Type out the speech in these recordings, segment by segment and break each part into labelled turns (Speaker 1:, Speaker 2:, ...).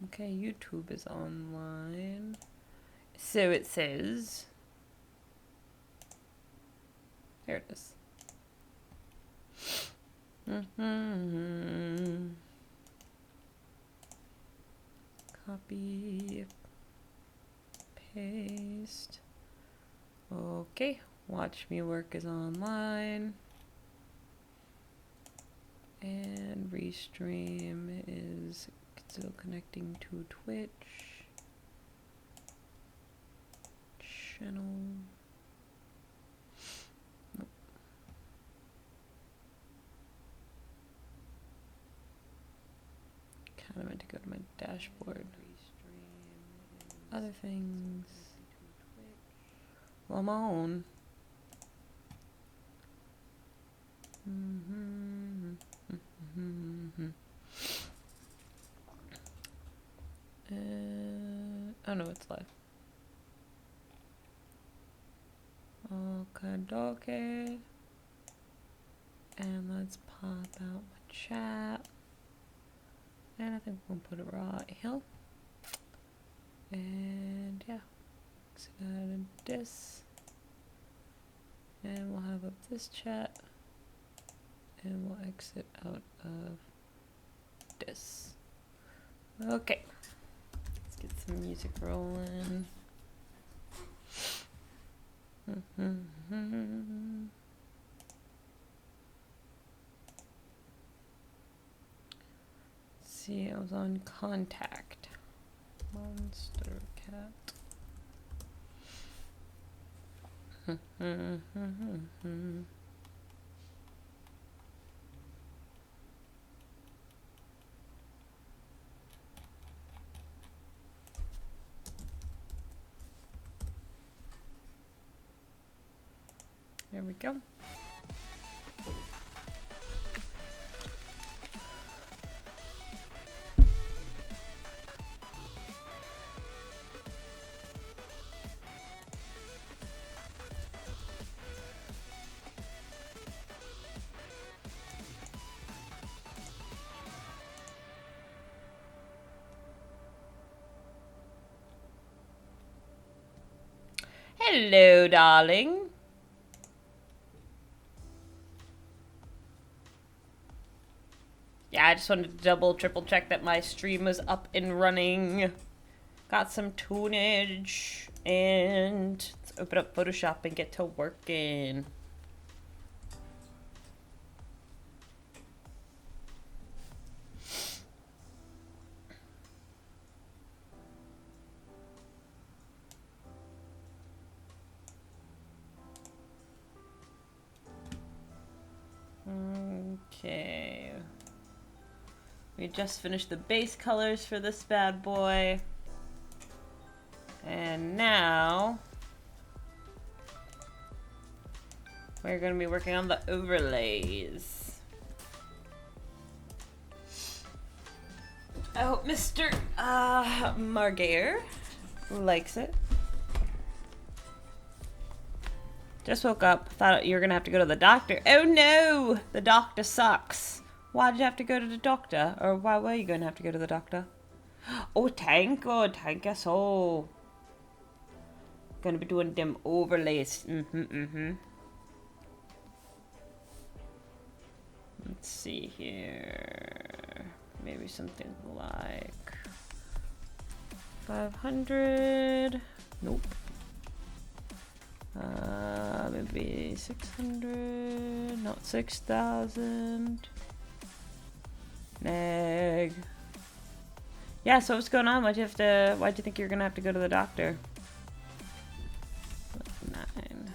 Speaker 1: Okay, YouTube is online. So it says. There it is. Copy. Paste. Okay, Watch Me Work is online. And Restream is still connecting to Twitch. Channel. Nope. Kind of meant to go to my dashboard. Other things. Well, I'm on. Oh no, it's live. Okay. And let's pop out my chat. And I think we'll put it right here. And yeah. Exit out of this. And we'll have up this chat. And we'll exit out of this. Okay. Let's get some music rolling. See, I was on Contact. Monster Cat. There we go. Hello, darling. Yeah, I just wanted to double, triple check that my stream was up and running. Got some tunage. And let's open up Photoshop and get to working. Okay. We just finished the base colors for this bad boy. And now we're going to be working on the overlays. I hope Mr. Margare likes it. Just woke up. Thought you were going to have to go to the doctor. Oh no! The doctor sucks. Why did you have to go to the doctor? Or why were you going to have to go to the doctor? Oh, thank God. Thank you so. Gonna be doing them overlays. Let's see here. Maybe something like 500. Nope. Maybe 600. Not 6,000. Neg. Yeah, so what's going on? Why'd you think you were gonna have to go to the doctor? 9.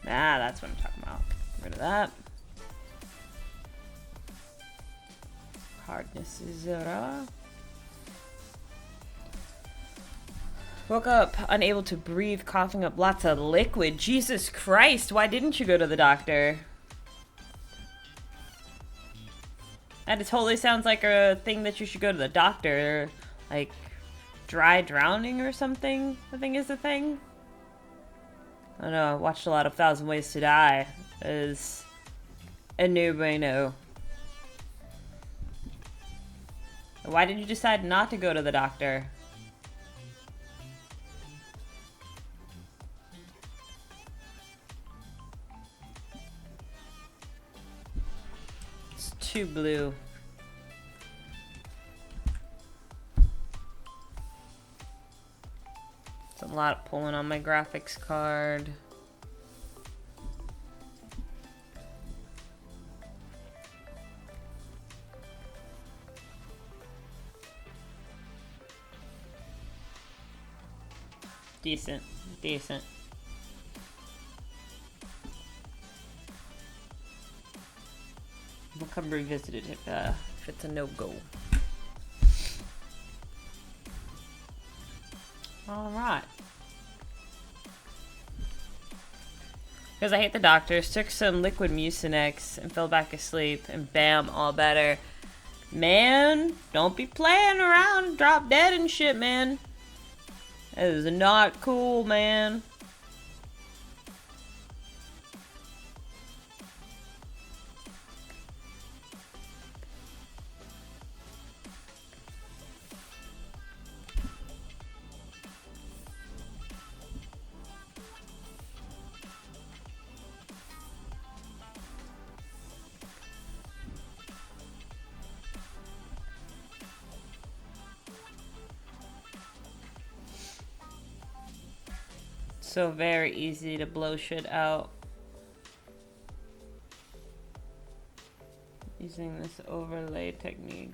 Speaker 1: Ah, that's what I'm talking about. Get rid of that. Hardness is 0. Woke up unable to breathe, coughing up lots of liquid. Jesus Christ, why didn't you go to the doctor? And it totally sounds like a thing that you should go to the doctor. Like, dry drowning or something, I think is the thing. I don't know, I watched a lot of 1,000 Ways to Die. Is A no bueno. Why did you decide not to go to the doctor? It's too blue. It's a lot of pulling on my graphics card. Decent. Decent. We'll come revisit it if it's a no-go. Alright. Because I hate the doctors, took some liquid Mucinex and fell back asleep, and bam, all better. Man, don't be playing around, drop dead and shit, man. That is not cool, man. So very easy to blow shit out using this overlay technique.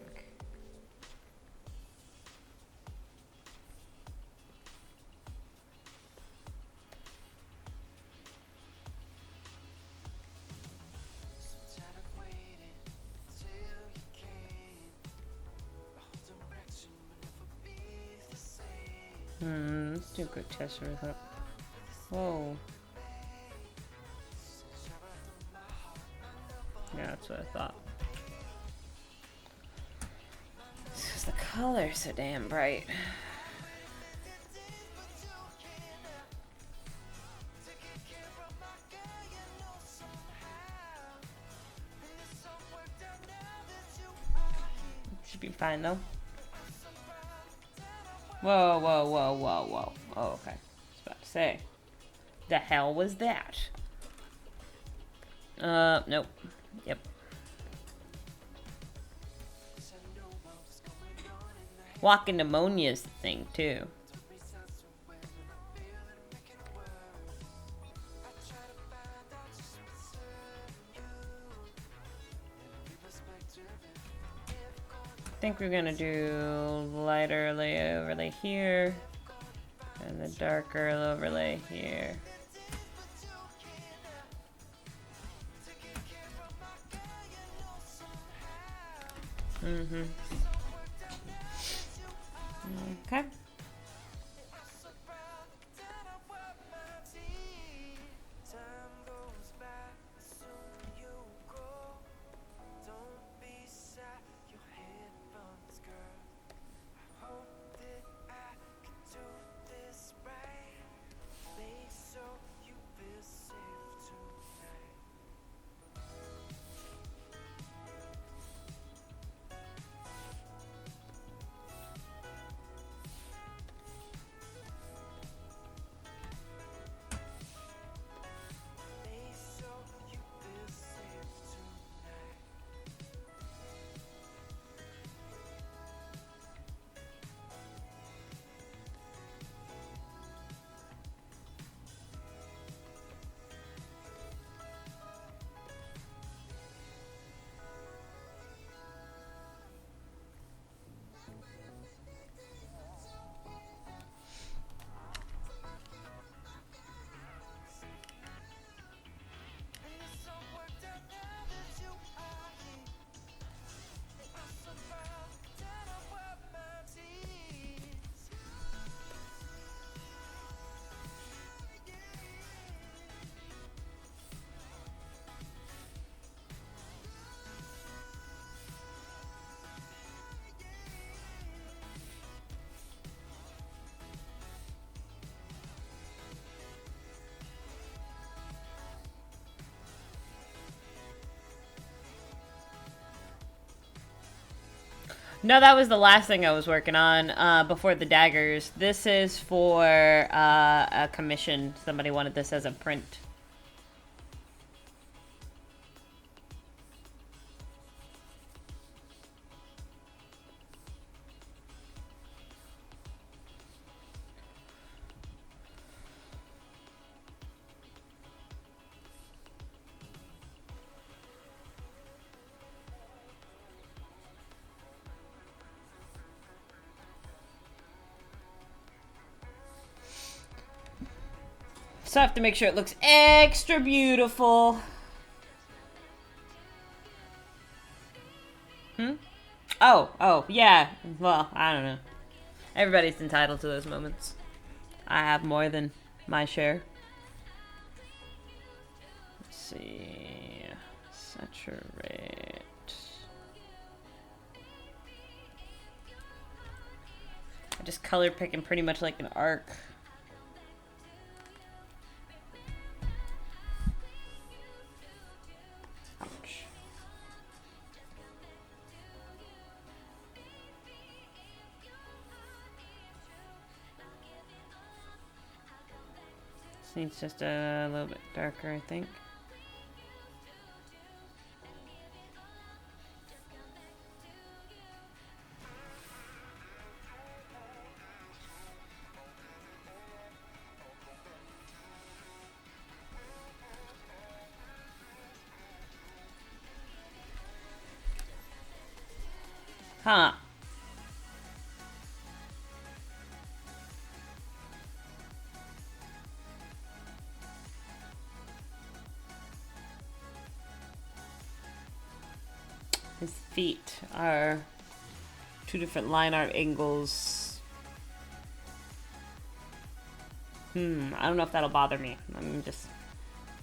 Speaker 1: Let's do a quick test real quick. Whoa. Yeah, that's what I thought. It's because the color's so damn bright. Should be fine though. Whoa, whoa, whoa, whoa, whoa. Oh, okay. I was about to say. The hell was that? Nope. Yep. Walking pneumonia's the thing, too. I think we're gonna do lighter overlay here, and the darker overlay here. Okay. No, that was the last thing I was working on before the daggers. This is for a commission. Somebody wanted this as a print. So I have to make sure it looks extra beautiful. Oh, yeah. Well, I don't know. Everybody's entitled to those moments. I have more than my share. Let's see. Saturate. I just color picking pretty much like an arc. Ouch. This needs just a little bit darker, I think. Huh. His feet are two different line art angles. I don't know if that'll bother me. I'm gonna just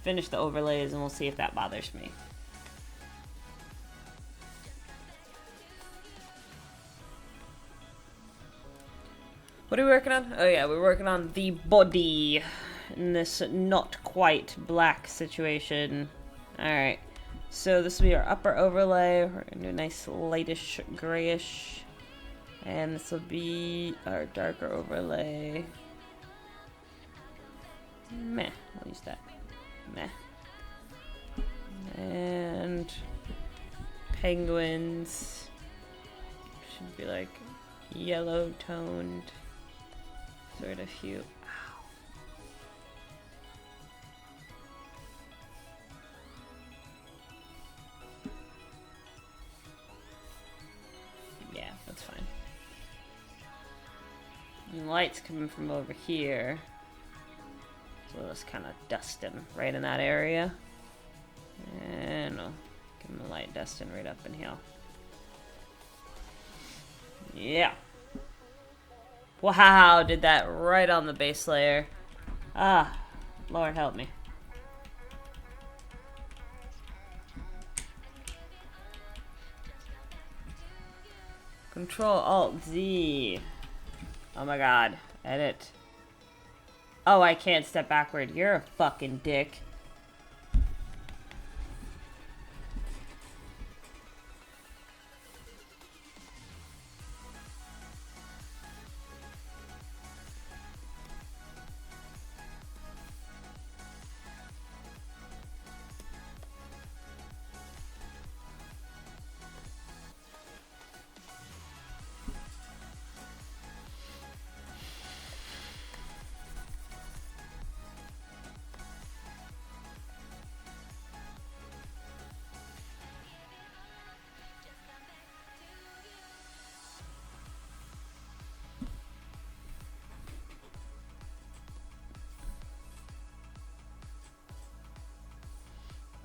Speaker 1: finish the overlays and we'll see if that bothers me. What are we working on? Oh yeah, we're working on the body in this not quite black situation. Alright, so this will be our upper overlay. We're gonna do a nice lightish grayish. And this will be our darker overlay. Meh, I'll use that. Meh. And penguins should be like yellow toned sort of hue. Ow. Yeah, that's fine. And light's coming from over here. So let's kind of dust him right in that area. And I'll give him a light dusting right up in here. Yeah. Wow, did that right on the base layer. Ah, Lord help me. Control-Alt-Z. Oh my god. Edit. Oh, I can't step backward. You're a fucking dick.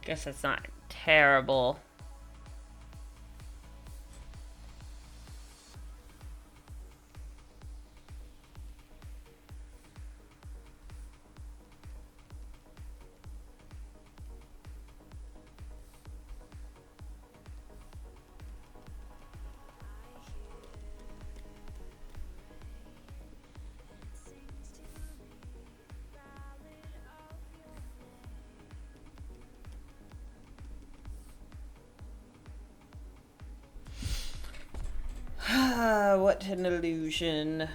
Speaker 1: Guess that's not terrible. what an illusion.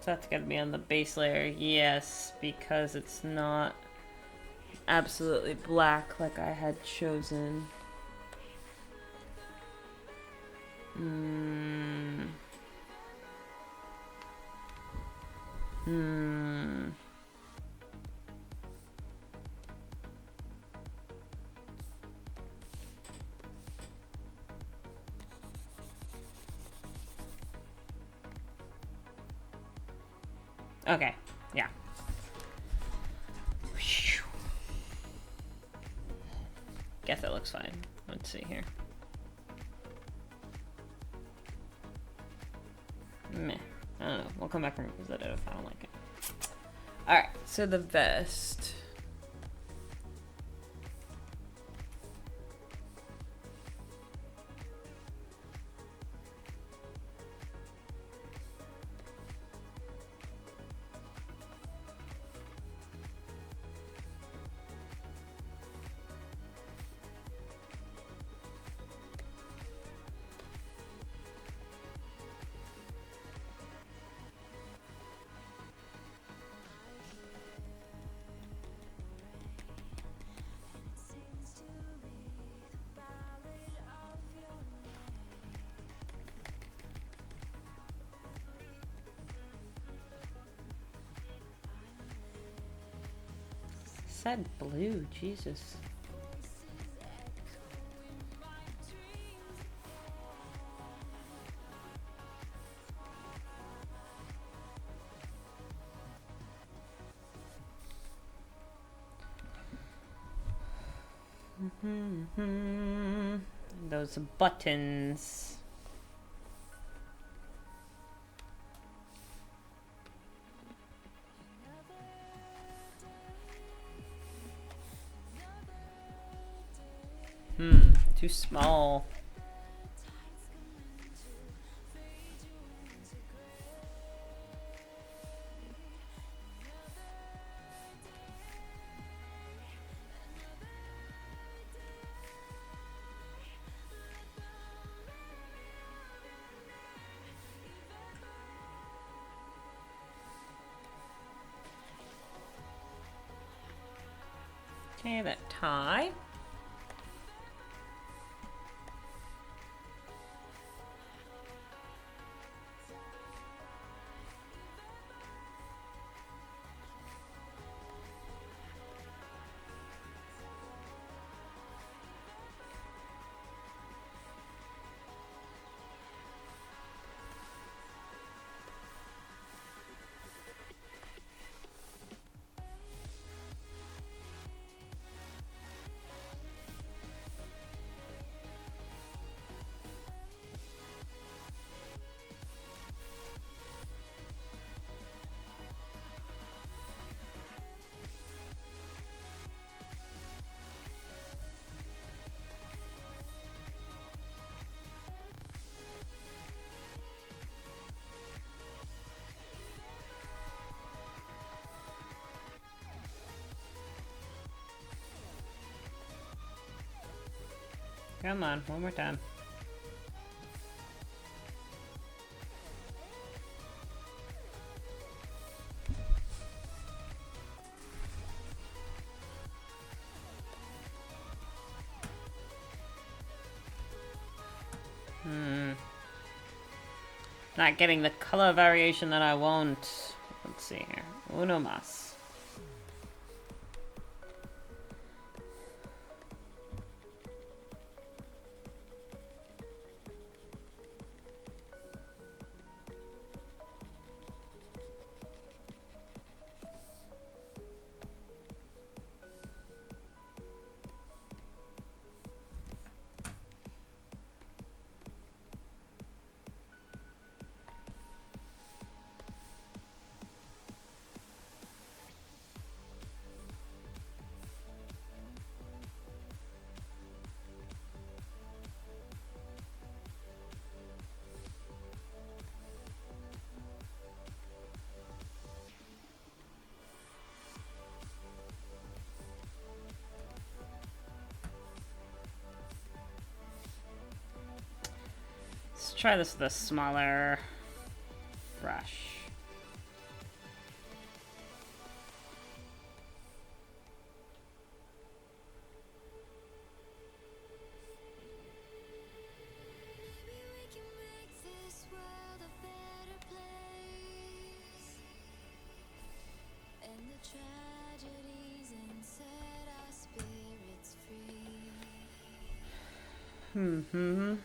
Speaker 1: So that's gonna be on the base layer, yes, because it's not absolutely black like I had chosen. Okay, yeah. Guess it looks fine. Let's see here. Meh. I don't know. We'll come back and revisit it if I don't like it. Alright, so the vest. Said blue, Jesus. Those buttons. Too small. Okay, that tie. Come on, one more time. Not getting the color variation that I want. Let's see here. Uno más. try this with a smaller brush. Mm-hmm.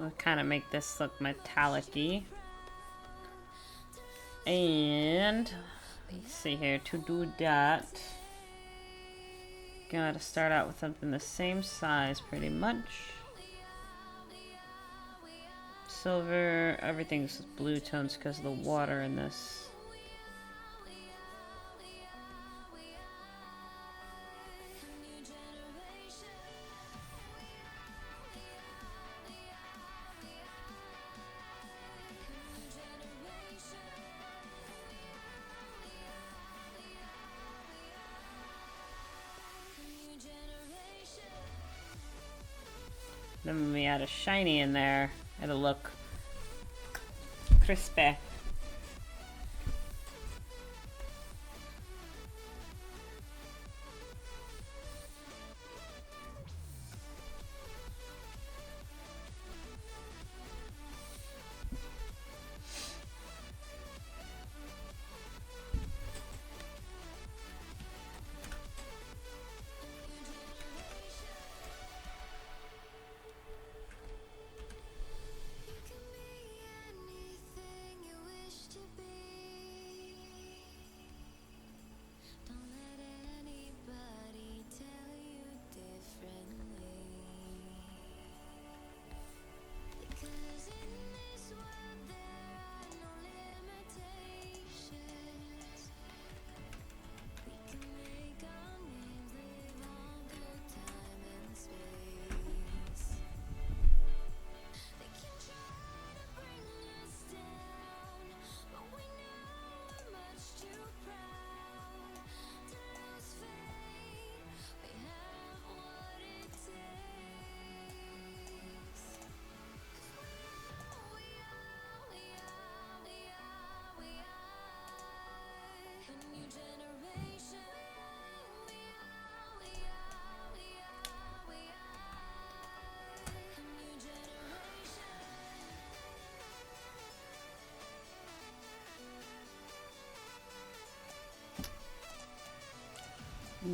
Speaker 1: I'll kind of make this look metallic-y. And let's see here, to do that, gotta start out with something the same size pretty much. Silver, everything's blue tones because of the water in this. Then when we add a shiny in there, it'll look crispy.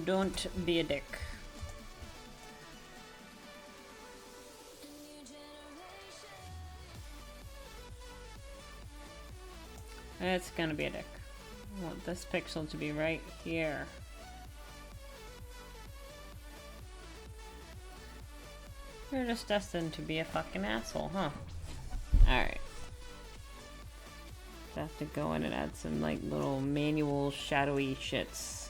Speaker 1: Don't be a dick. It's gonna be a dick. I want this pixel to be right here. You're just destined to be a fucking asshole, huh? Alright. I have to go in and add some like little manual shadowy shits.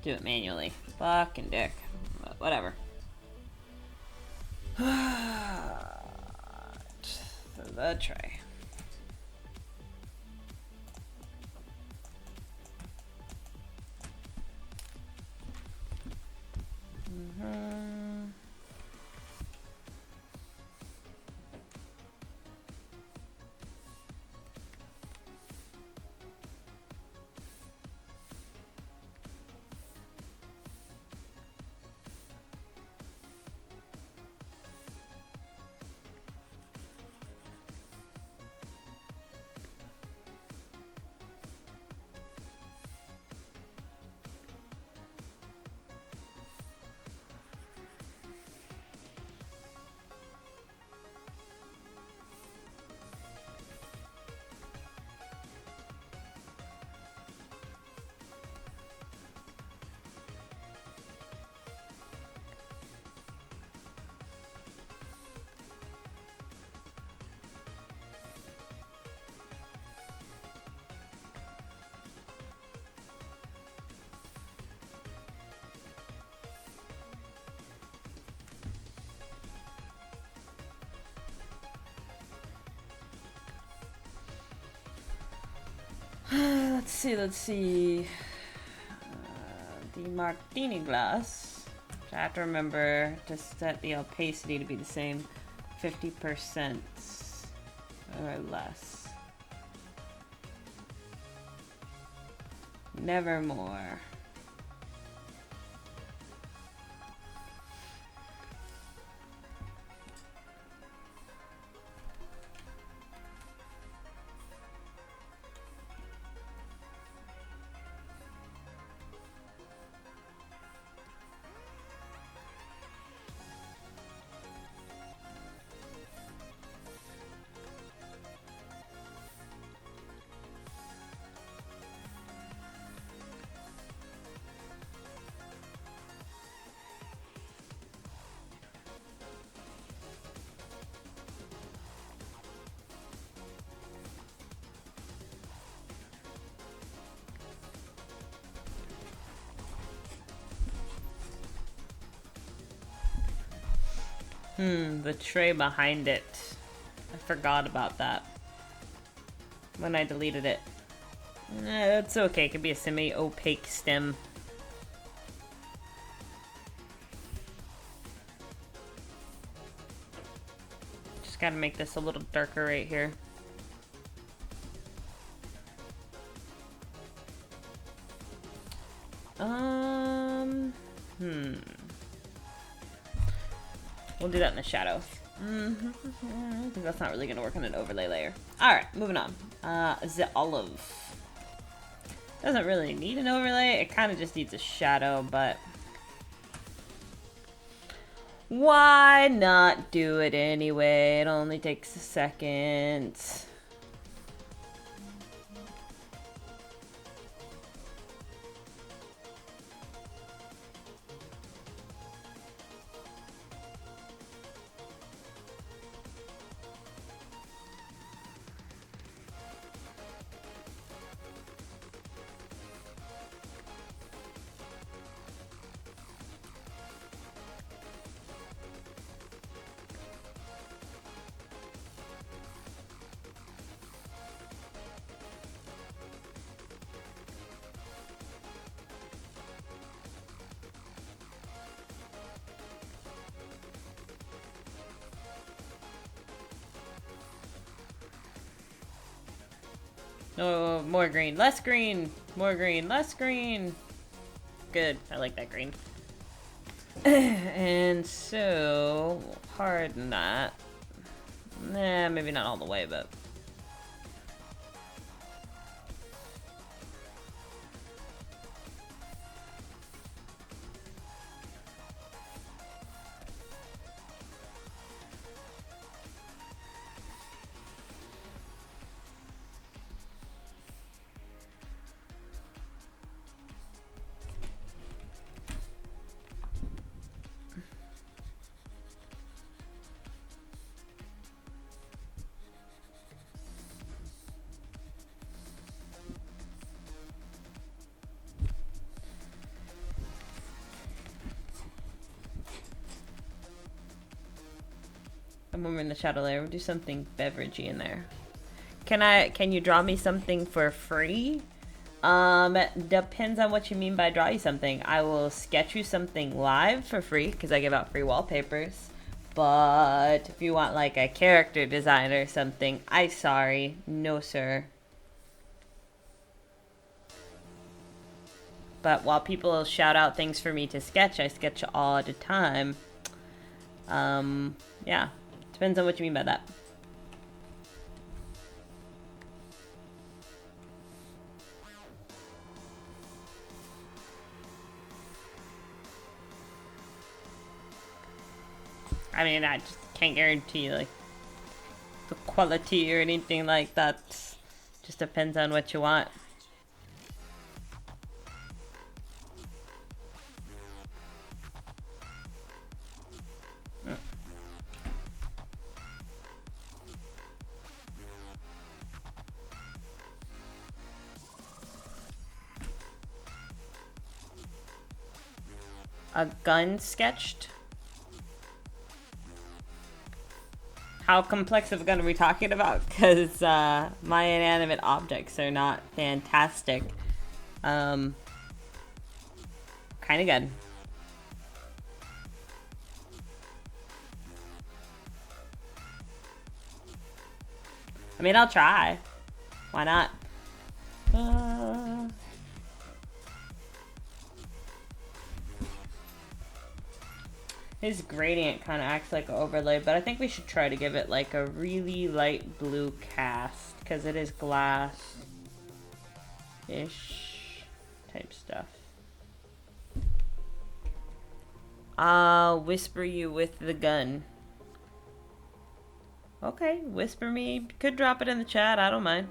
Speaker 1: Do it manually. Fucking dick. But whatever. The tray. Let's see. The martini glass. I have to remember to set the opacity to be the same. 50% or less. Nevermore. The tray behind it. I forgot about that when I deleted it. It's okay. It could be a semi-opaque stem. Just gotta make this a little darker right here. We'll do that in the shadow. Because that's not really going to work on an overlay layer. Alright, moving on. The olive. Doesn't really need an overlay. It kind of just needs a shadow, but... why not do it anyway? It only takes a second. No, more green, less green, more green, less green. Good, I like that green. And so, harden that. Nah, maybe not all the way, but... when we're in the shadow layer, we'll do something beveragey in there. Can you draw me something for free? Depends on what you mean by draw you something. I will sketch you something live for free, because I give out free wallpapers. But if you want like a character design or something, sorry, no sir. But while people shout out things for me to sketch, I sketch all at a time. Yeah. Depends on what you mean by that. I mean, I just can't guarantee like the quality or anything like that. Just depends on what you want. A gun sketched? How complex of a gun are we talking about? Because my inanimate objects are not fantastic. Kind of good. I mean, I'll try. Why not? His gradient kind of acts like an overlay, but I think we should try to give it like a really light blue cast, because it is glass-ish type stuff. I'll whisper you with the gun. Okay, whisper me. Could drop it in the chat, I don't mind.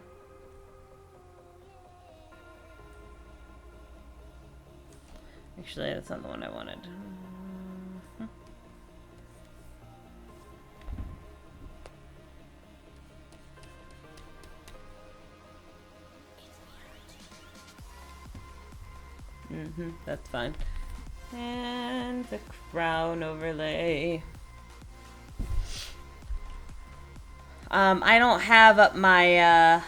Speaker 1: Actually, that's not the one I wanted. That's fine. And the crown overlay. I don't have up my,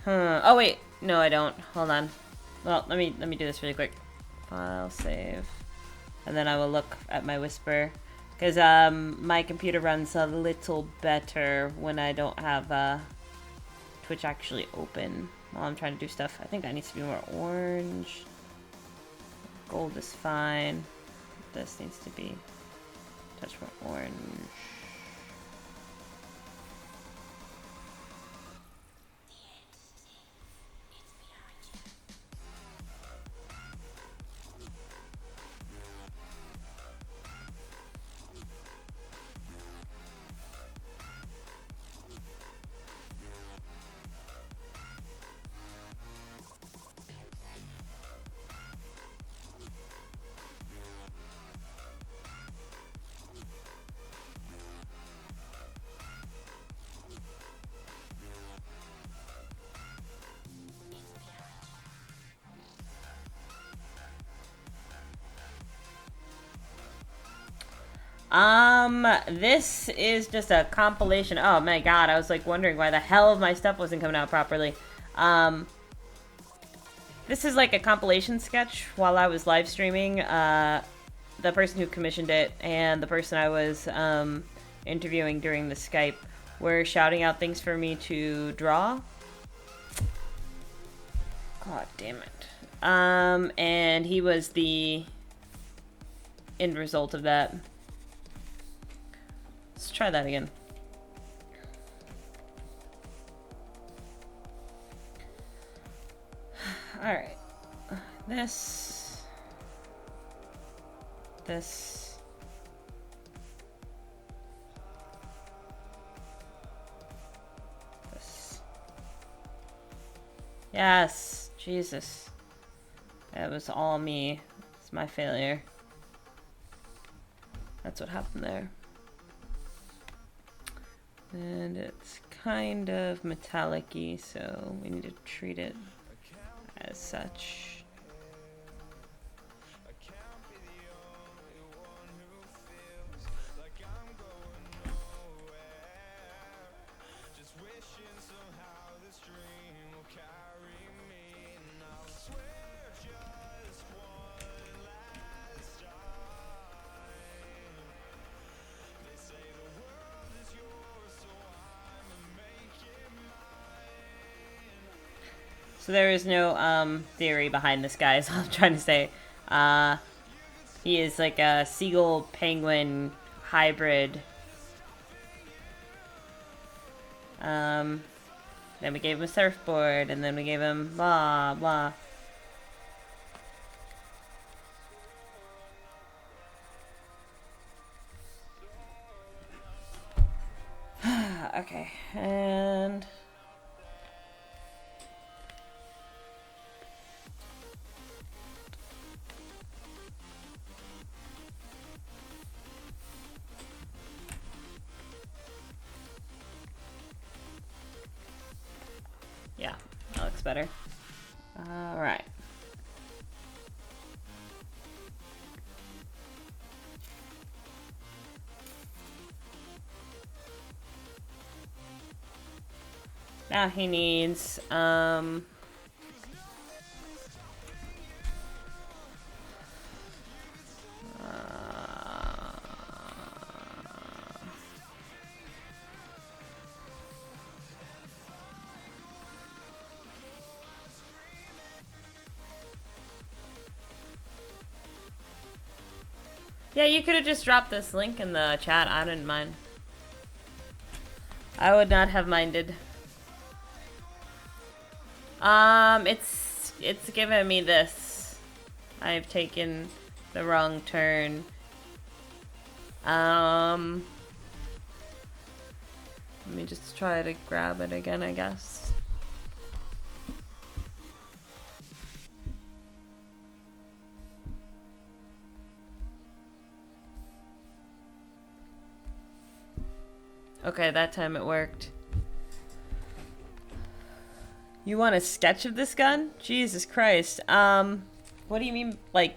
Speaker 1: oh wait, no I don't. Hold on. Well, let me do this really quick. File, save. And then I will look at my whisper. Because, my computer runs a little better when I don't have, Twitch actually open while I'm trying to do stuff. I think that needs to be more orange. Gold is fine. This needs to be a touch more orange. This is just a compilation. Oh my god, I was like wondering why the hell my stuff wasn't coming out properly. This is like a compilation sketch while I was live streaming. The person who commissioned it and the person I was interviewing during the Skype were shouting out things for me to draw. God damn it. And he was the end result of that. Let's try that again. Alright. This. This. This. Yes. Jesus. That was all me. It's my failure. That's what happened there. And it's kind of metallic-y, so we need to treat it as such. So there is no theory behind this guy, is all I'm trying to say. He is like a seagull penguin hybrid. Then we gave him a surfboard, and then we gave him blah blah. Okay, and yeah, that looks better. All right. Yeah, he needs, yeah, you could have just dropped this link in the chat. I didn't mind. I would not have minded. It's giving me this. I've taken the wrong turn. Let me just try to grab it again, I guess. Okay, that time it worked. You want a sketch of this gun? Jesus Christ. What do you mean, like,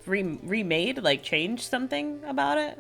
Speaker 1: remade? Like, changed something about it?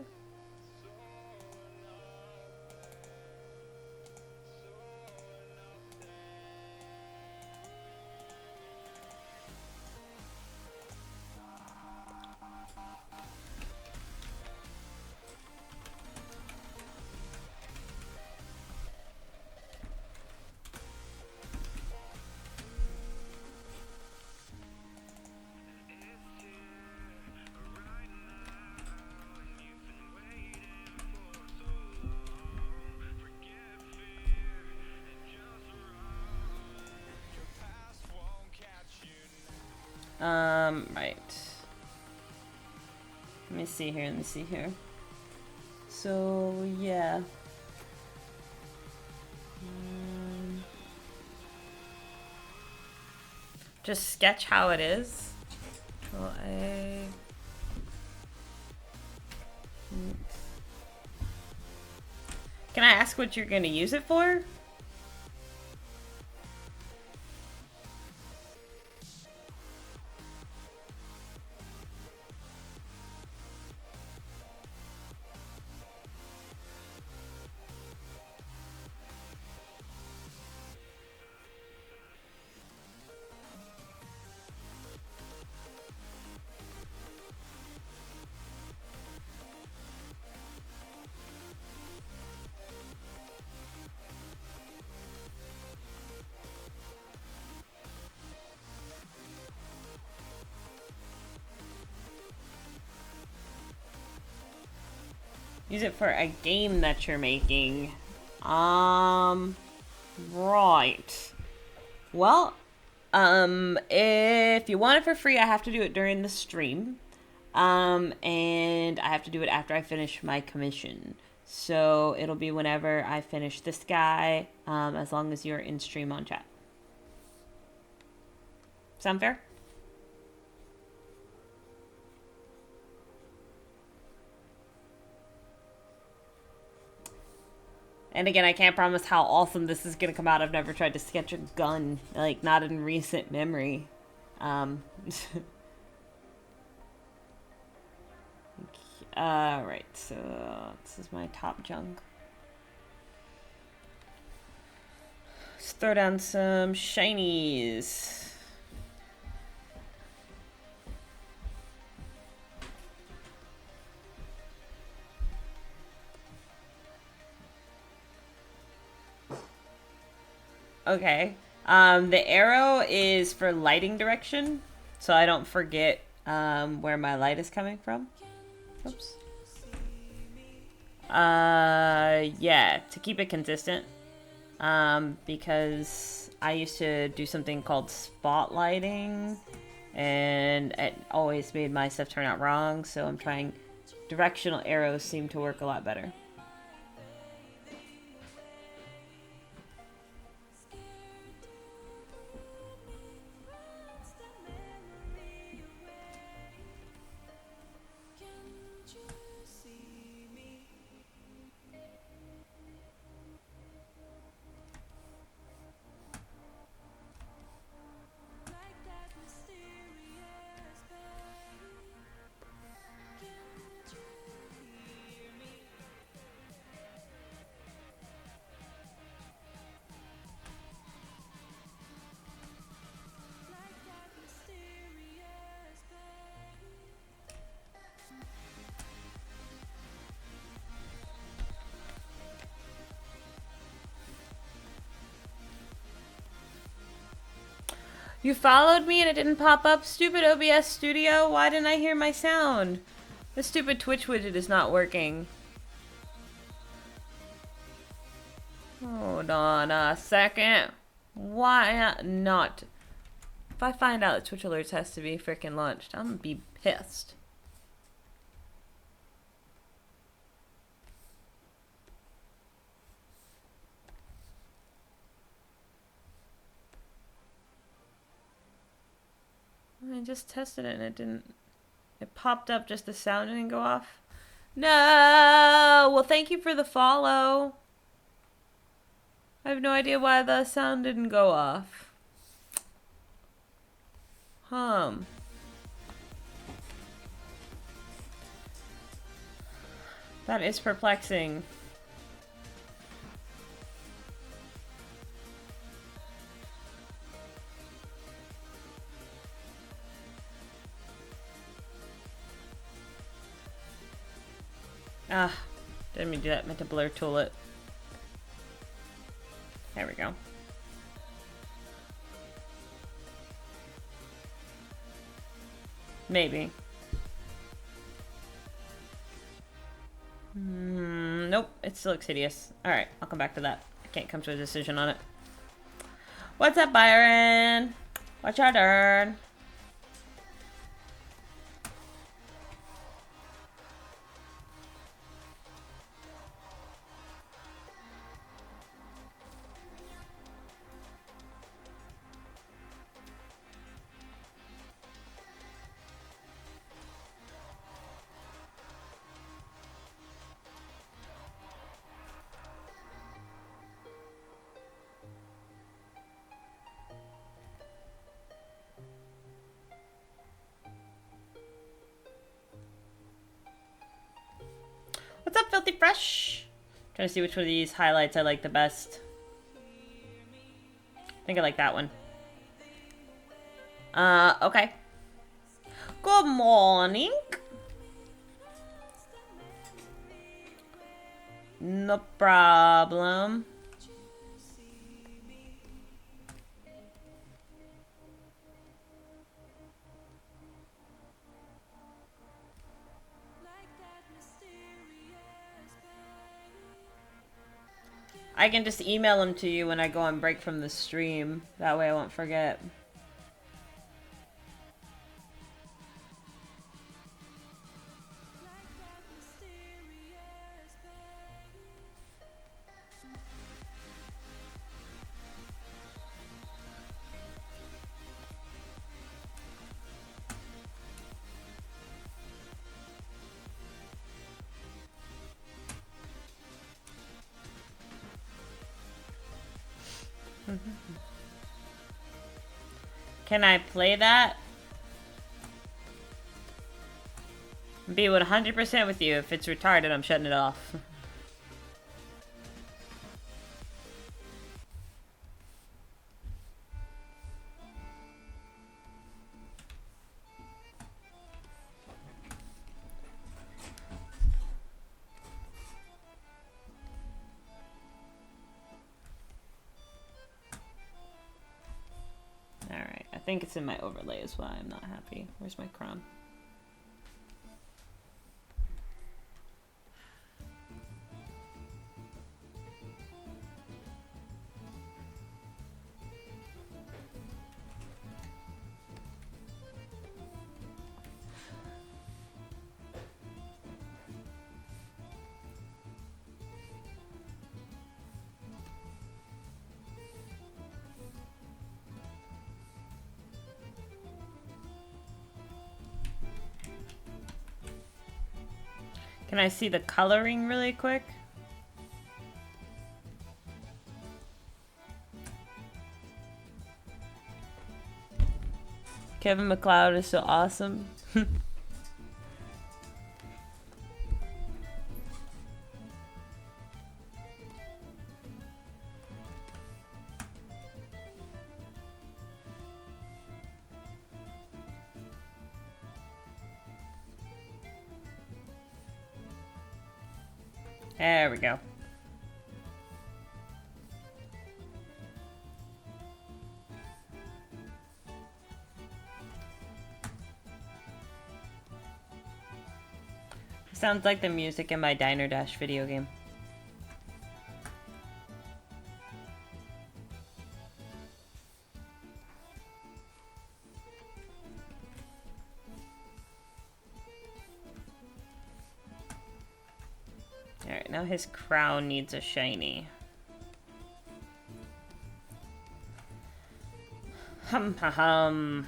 Speaker 1: Right. Let me see here. So, yeah. Just sketch how it is. Control A. Can I ask what you're going to use it for? Use it for a game that you're making. Right. Well, if you want it for free, I have to do it during the stream. And I have to do it after I finish my commission. So it'll be whenever I finish this guy, as long as you're in stream on chat. Sound fair? And again, I can't promise how awesome this is going to come out. I've never tried to sketch a gun, like, not in recent memory. Right, so this is my top junk. Let's throw down some shinies. Okay. The arrow is for lighting direction, so I don't forget where my light is coming from. Oops. Yeah, to keep it consistent. Because I used to do something called spotlighting, and it always made my stuff turn out wrong, so I'm trying... Directional arrows seem to work a lot better. You followed me and it didn't pop up? Stupid OBS Studio? Why didn't I hear my sound? The stupid Twitch widget is not working. Hold on a second. Why not? If I find out that Twitch Alerts has to be freaking launched, I'm gonna be pissed. I just tested it and it didn't. It popped up, just the sound didn't go off. No! Well, thank you for the follow. I have no idea why the sound didn't go off. That is perplexing. Ah, didn't mean to do that. Meant to blur tool it. There we go. Maybe. Nope, it still looks hideous. Alright, I'll come back to that. I can't come to a decision on it. What's up, Byron? What's your turn? What's up, Filthy Fresh? Trying to see which one of these highlights I like the best. I think I like that one. Okay. Good morning. No problem. I can just email them to you when I go on break from the stream. That way I won't forget. Can I play that? Be 100% with you. If it's retarded, I'm shutting it off. Alright, I think it's in my overlay is why I'm not happy. Where's my crown? Can I see the coloring really quick? Kevin MacLeod is so awesome. There we go. Sounds like the music in my Diner Dash video game. Alright, now his crown needs a shiny. Hum ha hum.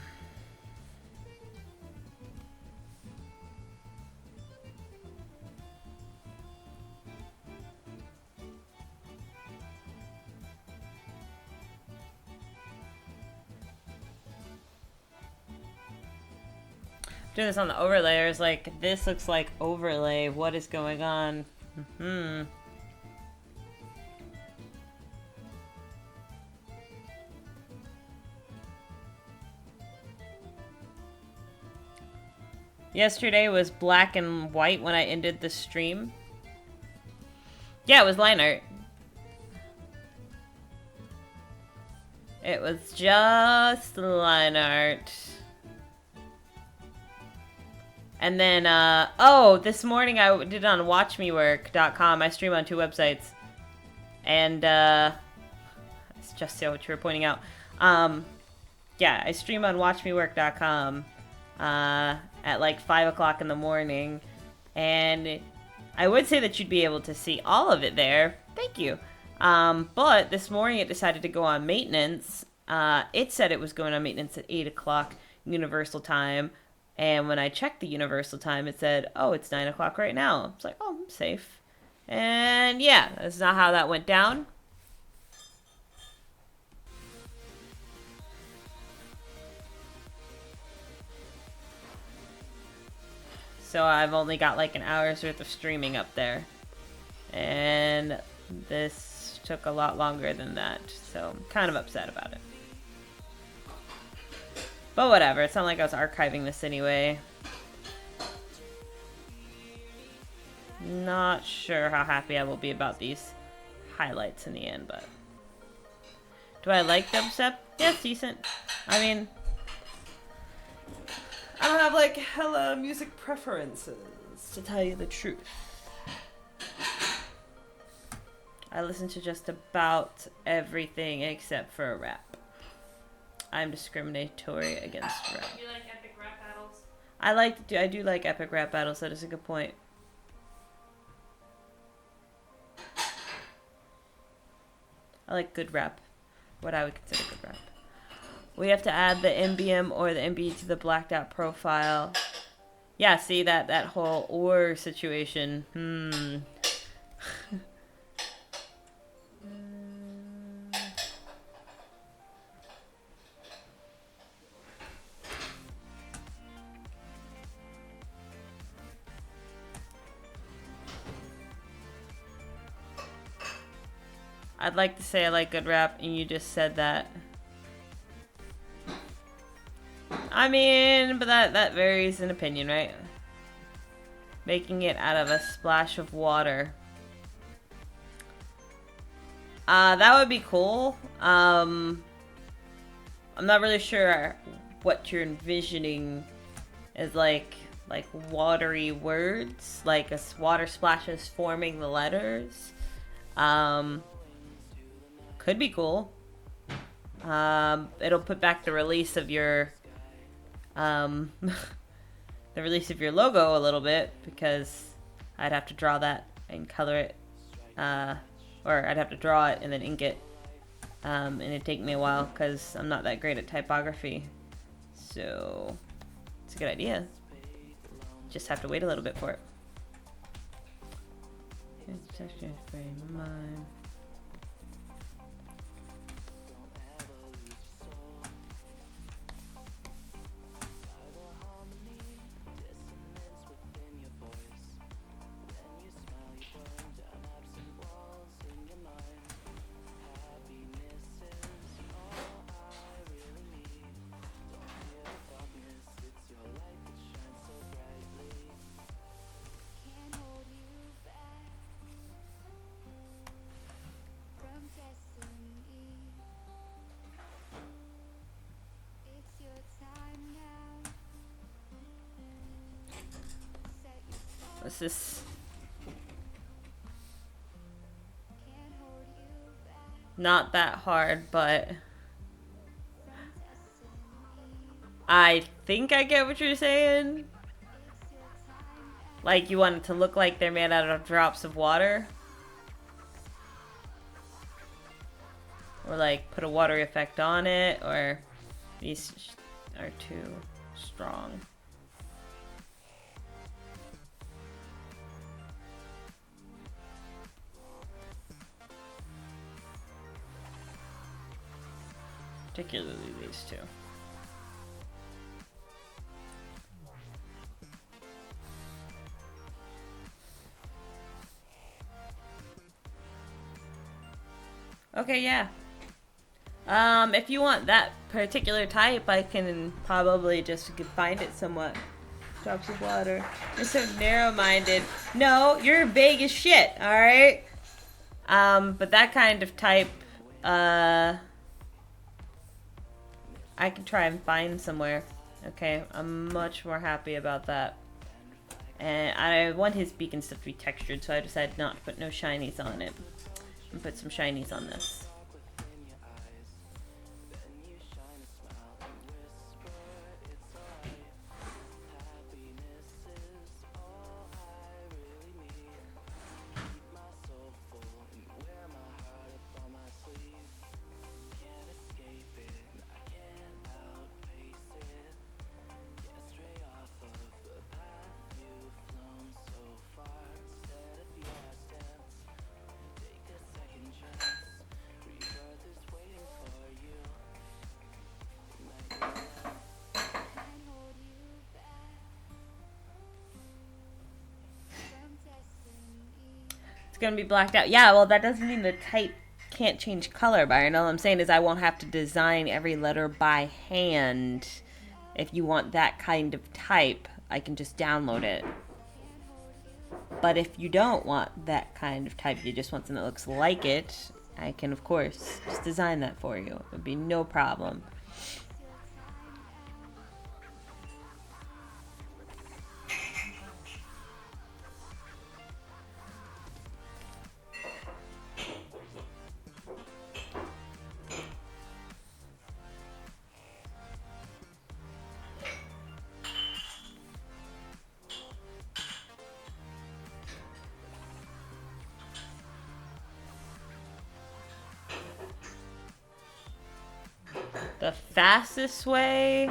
Speaker 1: Doing this on the overlayers, like, this looks like overlay. What is going on? Yesterday was black and white when I ended the stream. Yeah, it was line art. It was just line art. And then, oh, this morning I did it on watchmework.com. I stream on 2 websites. And, it's just what you were pointing out. Yeah, I stream on watchmework.com, at like 5 o'clock in the morning. And I would say that you'd be able to see all of it there. Thank you. But this morning it decided to go on maintenance. It said it was going on maintenance at 8 o'clock Universal Time. And when I checked the Universal Time, it said, oh, it's 9 o'clock right now. It's like, oh, I'm safe. And yeah, that's not how that went down. So I've only got like an hour's worth of streaming up there. And this took a lot longer than that. So I'm kind of upset about it. But whatever, it's not like I was archiving this anyway. Not sure how happy I will be about these highlights in the end, but... Do I like dubstep? Yeah, it's decent. I mean... I don't have, like, hella music preferences, to tell you the truth. I listen to just about everything except for rap. I'm discriminatory against rap.
Speaker 2: Do you like epic rap battles?
Speaker 1: I do like epic rap battles. That is a good point. I like good rap. What I would consider good rap. We have to add the MBM or the MB to the blacked out profile. Yeah, see that whole or situation. I'd like to say I like good rap, and you just said that. I mean, but that varies in opinion, right? Making it out of a splash of water. That would be cool. I'm not really sure what you're envisioning as like watery words, like water splashes forming the letters. Could be cool. It'll put back the release of your the release of your logo a little bit, because I'd have to draw that and color it, or I'd have to draw it and then ink it, and it'd take me a while because I'm not that great at typography. So it's a good idea. Just have to wait a little bit for it. This is not that hard, but I think I get what you're saying. Like, you want it to look like they're made out of drops of water? Or, like, put a watery effect on it, or these are too strong. Particularly these two. Okay, yeah. If you want that particular type, I can probably just find it somewhat. Drops of water. You're so narrow-minded. No, you're vague as shit, alright? But that kind of type, I can try and find somewhere. Okay, I'm much more happy about that. And I want his beak and stuff to be textured, so I decided not to put no shinies on it. And put some shinies on this. Gonna be blacked out. Yeah, well, that doesn't mean the type can't change color, Byron. All I'm saying is I won't have to design every letter by hand. If you want that kind of type, I can just download it. But if you don't want that kind of type, you just want something that looks like it, I can, of course, just design that for you. It would be no problem. The fastest way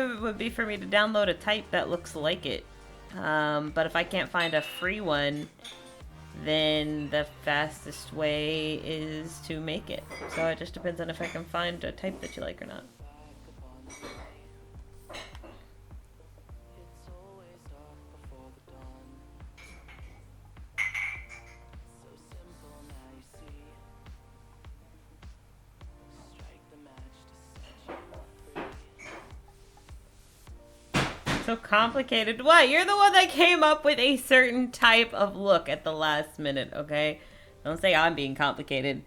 Speaker 1: would be for me to download a type that looks like it. But if I can't find a free one, then the fastest way is to make it. So it just depends on if I can find a type that you like or not. So complicated. What? You're the one that came up with a certain type of look at the last minute, okay? Don't say I'm being complicated.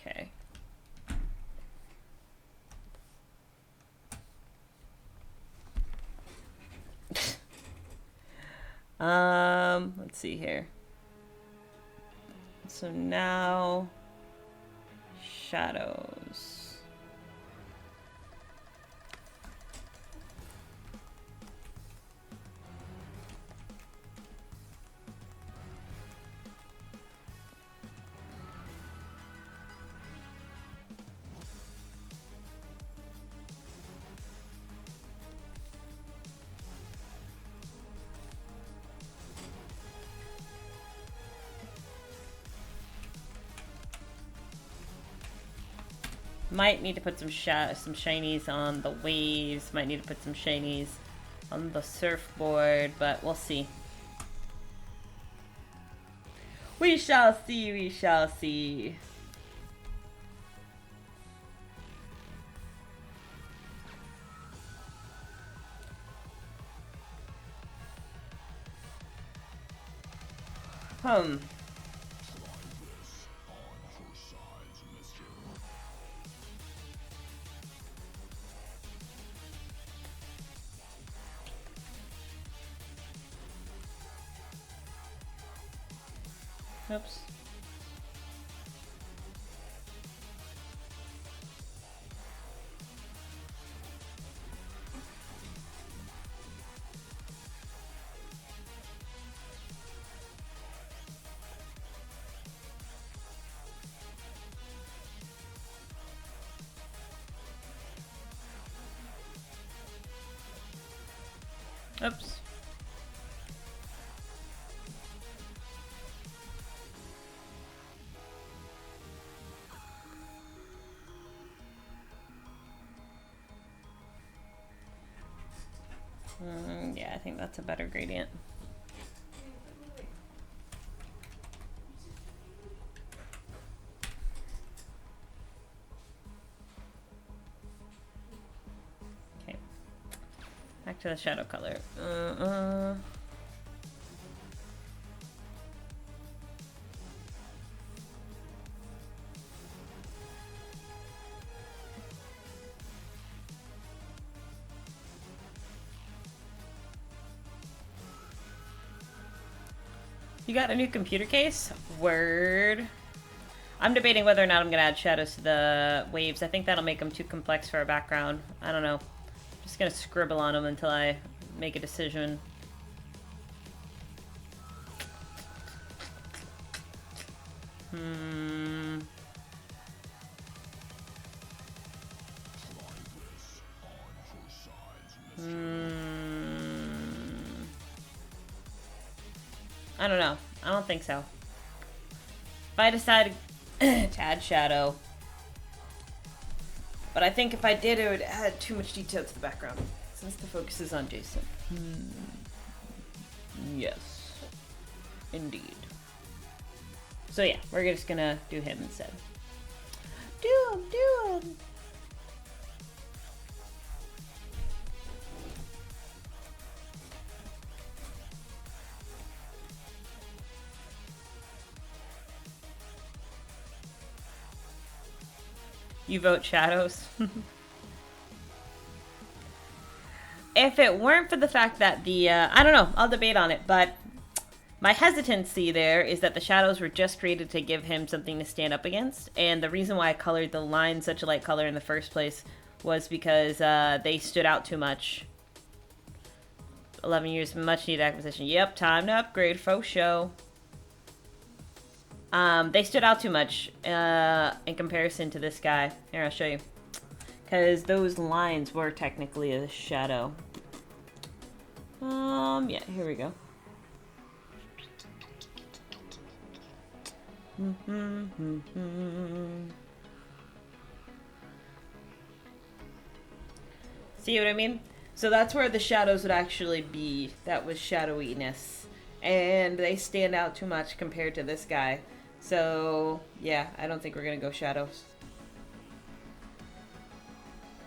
Speaker 1: Okay. Let's see here. So now shadows. Might need to put some shinies on the waves. Might need to put some shinies on the surfboard, but we'll see. We shall see, we shall see. Oops. Oops. Yeah, I think that's a better gradient. Okay. Back to the shadow color. You got a new computer case? Word. I'm debating whether or not I'm going to add shadows to the waves. I think that'll make them too complex for a background. I don't know. I'm just going to scribble on them until I make a decision. I don't know. I don't think so. If I decide to add shadow. But I think if I did, it would add too much detail to the background. Since the focus is on Jason. Yes. Indeed. So yeah, we're just gonna do him instead. Do him! You vote shadows? If it weren't for the fact that the, I don't know, I'll debate on it, but my hesitancy there is that the shadows were just created to give him something to stand up against, and the reason why I colored the line such a light color in the first place was because they stood out too much. 11 years of much needed acquisition. Yep, time to upgrade, faux show. They stood out too much in comparison to this guy. Here, I'll show you. Because those lines were technically a shadow. Yeah, here we go. See what I mean? So that's where the shadows would actually be. That was shadowiness. And they stand out too much compared to this guy. So, yeah, I don't think we're gonna go shadows.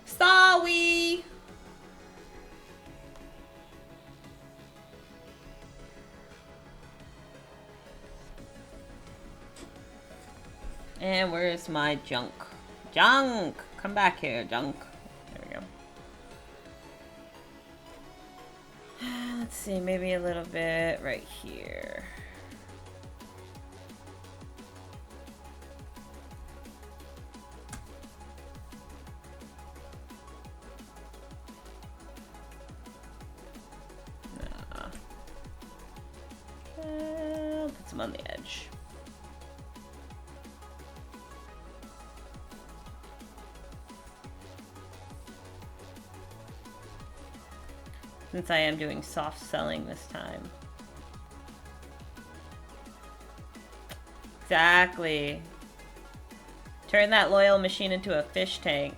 Speaker 1: Sorry! And where's my junk? Junk! Come back here, junk. There we go. Let's see, maybe a little bit right here. Put some on the edge. Since I am doing soft selling this time. Exactly. Turn that loyal machine into a fish tank.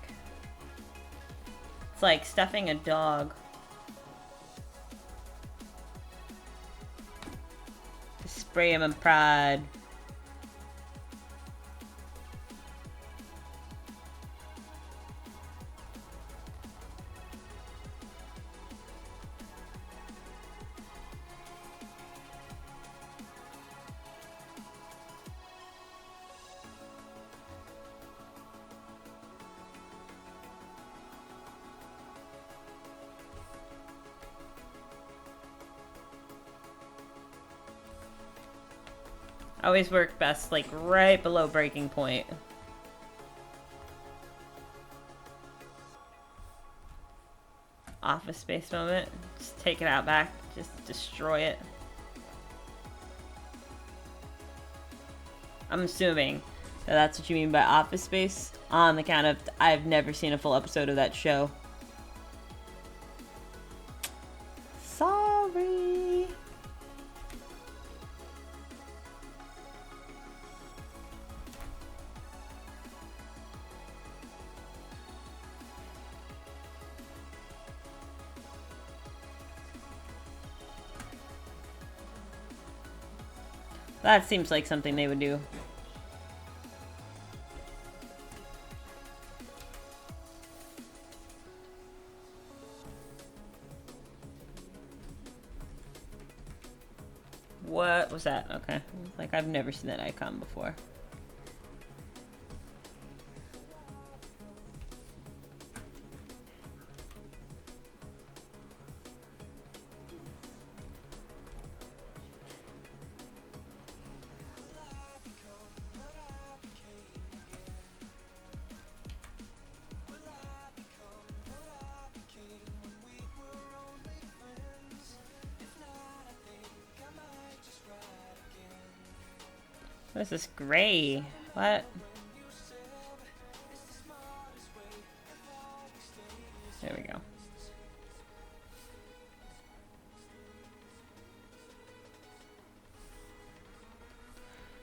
Speaker 1: It's like stuffing a dog. Spray him in pride. Always work best, like, right below breaking point. Office Space moment. Just take it out back. Just destroy it. I'm assuming that that's what you mean by Office Space. On the count of, I've never seen a full episode of that show. Sorry. That seems like something they would do. What was that? Okay. Like, I've never seen that icon before. What is this? Gray? What? There we go.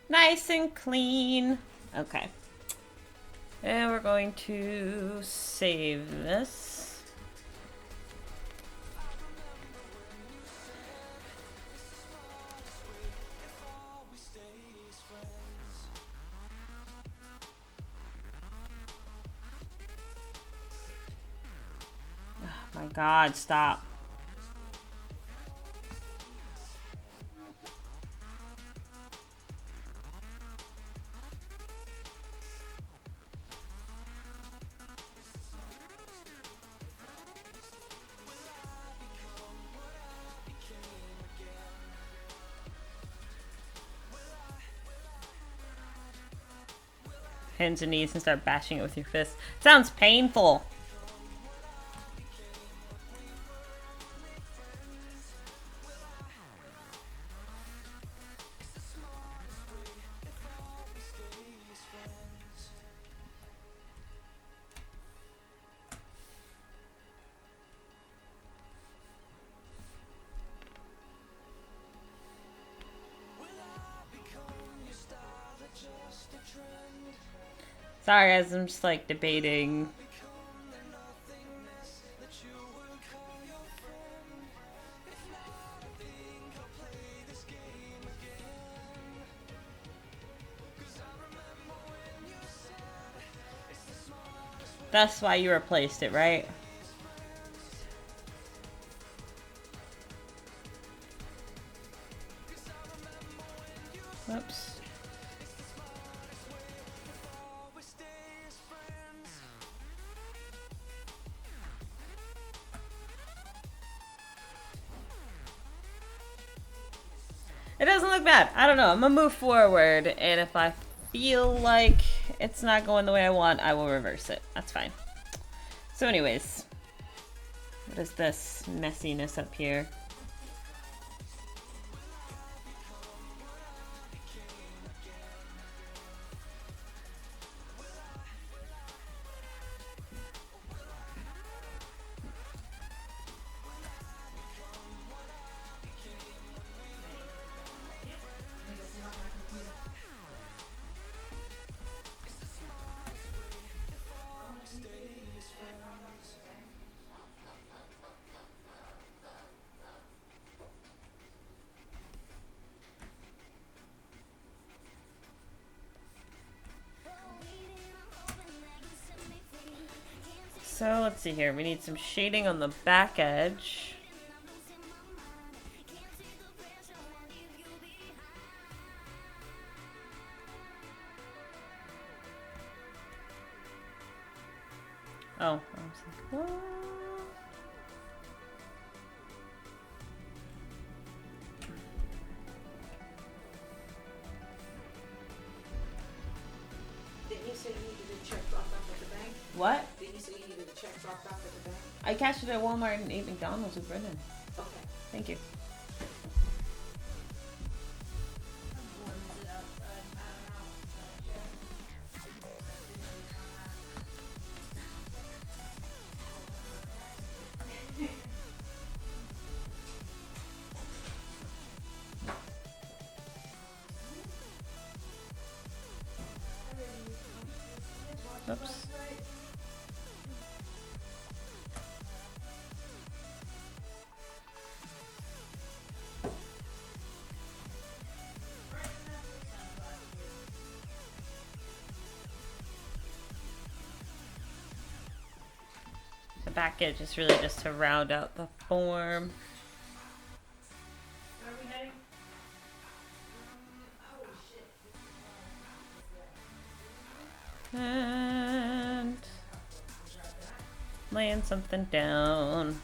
Speaker 1: Nice and clean. Okay. And we're going to save this. My God, stop. Hands and knees and start bashing it with your fists. Sounds painful. Sorry guys, I'm just like debating. That's why you replaced it, right? Whoops. It doesn't look bad. I don't know. I'm gonna move forward, and if I feel like it's not going the way I want, I will reverse it. That's fine. So anyways, what is this messiness up here? So let's see here. We need some shading on the back edge. Oh, I was like, what?
Speaker 2: say you needed a check dropped off at the bank?
Speaker 1: What?
Speaker 2: Did you say you needed a check dropped off at the bank?
Speaker 1: I cashed it at Walmart and ate McDonald's with Brendan.
Speaker 2: Okay.
Speaker 1: Thank you. Oops. The package is really just to round out the form.
Speaker 2: Where are we heading?
Speaker 1: And laying something down.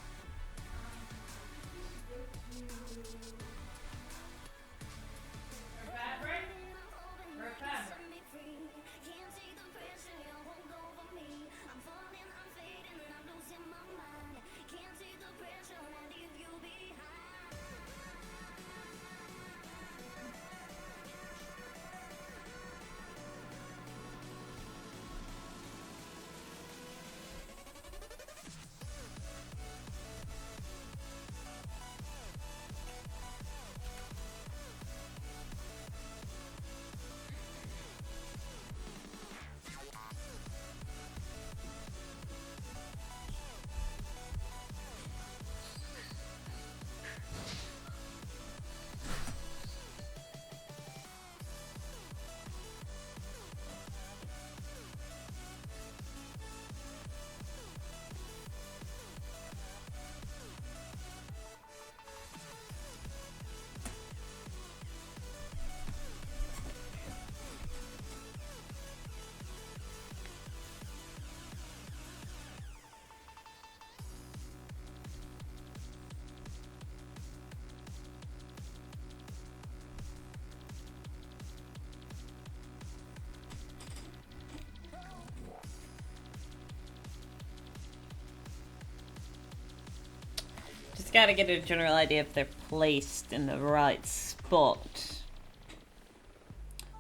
Speaker 1: Just gotta get a general idea if they're placed in the right spot.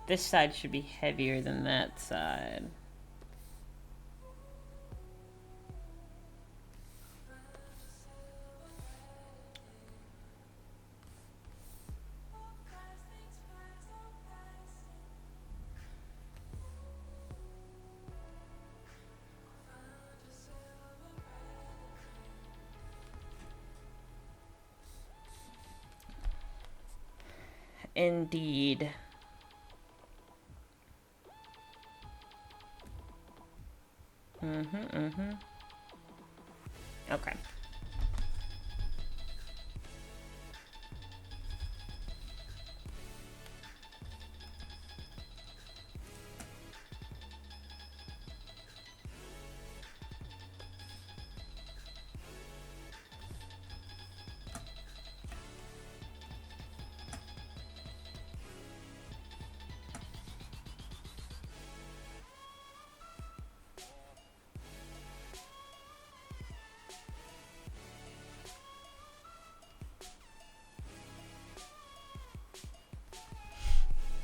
Speaker 1: This side should be heavier than that side. Indeed. Okay.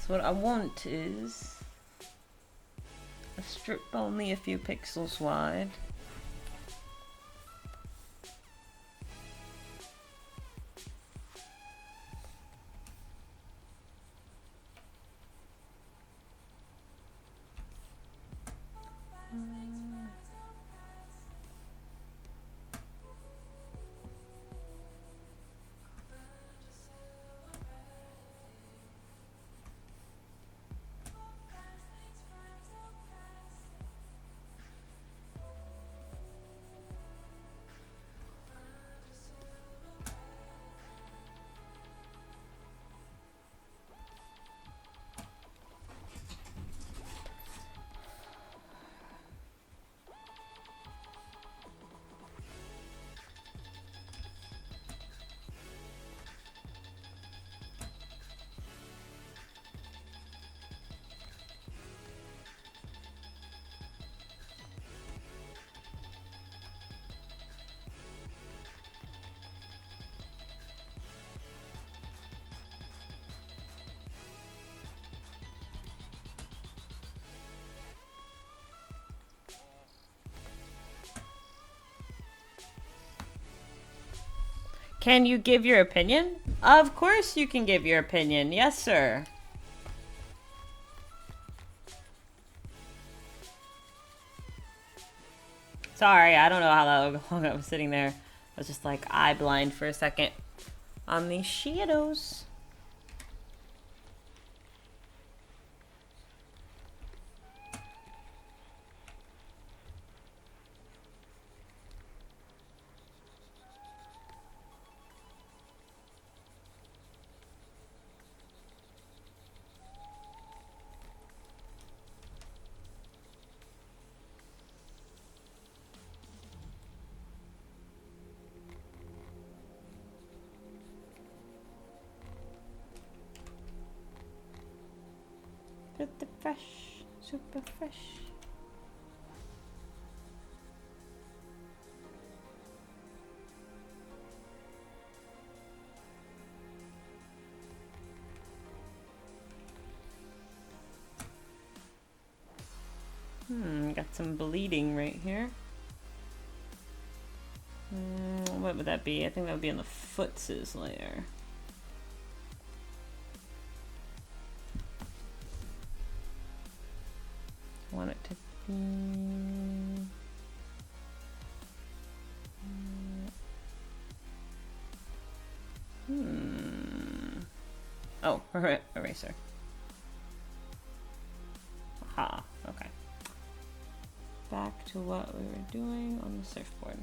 Speaker 1: So what I want is a strip only a few pixels wide. Can you give your opinion? Of course you can give your opinion. Yes, sir. Sorry, I don't know how long I was sitting there. I was just like eye blind for a second on these shadows. Pretty fresh, super fresh. Got some bleeding right here. What would that be? I think that would be on the footses layer. I want it to be... Oh, eraser. Aha, okay. Back to what we were doing on the surfboard.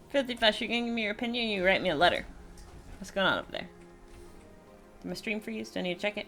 Speaker 1: Filthy Flesh, you're gonna give me your opinion, you write me a letter. What's going on up there? Am I stream for you? Still need to check it?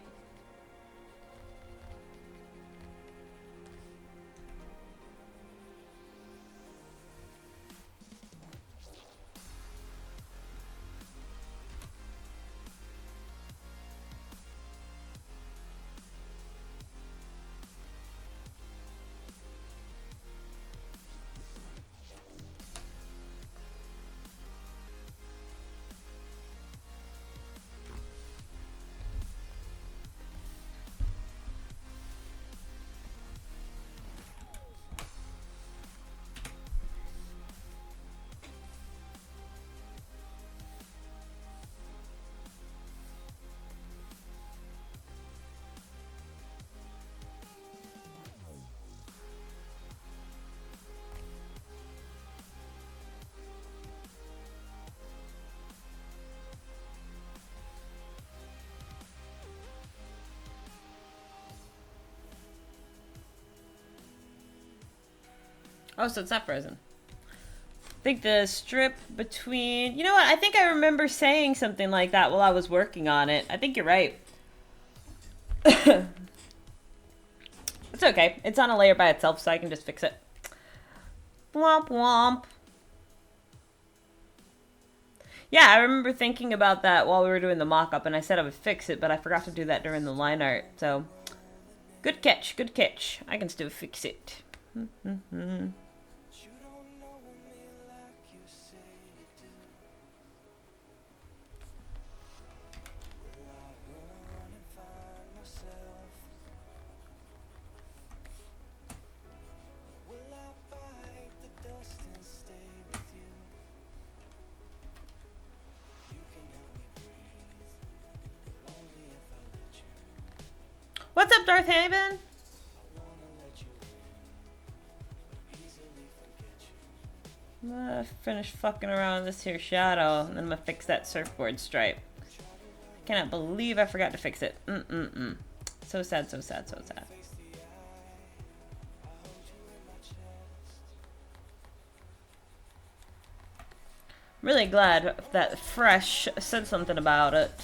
Speaker 1: Oh, so it's not frozen. I think the strip between... You know what? I think I remember saying something like that while I was working on it. I think you're right. It's okay. It's on a layer by itself, so I can just fix it. Womp womp. Yeah, I remember thinking about that while we were doing the mock-up, and I said I would fix it, but I forgot to do that during the line art, so... Good catch, good catch. I can still fix it. What's up, Darth Haven? I'm gonna finish fucking around with this here shadow, and then I'm gonna fix that surfboard stripe. Cannot believe I forgot to fix it. So sad, so sad, so sad. Really glad that Fresh said something about it.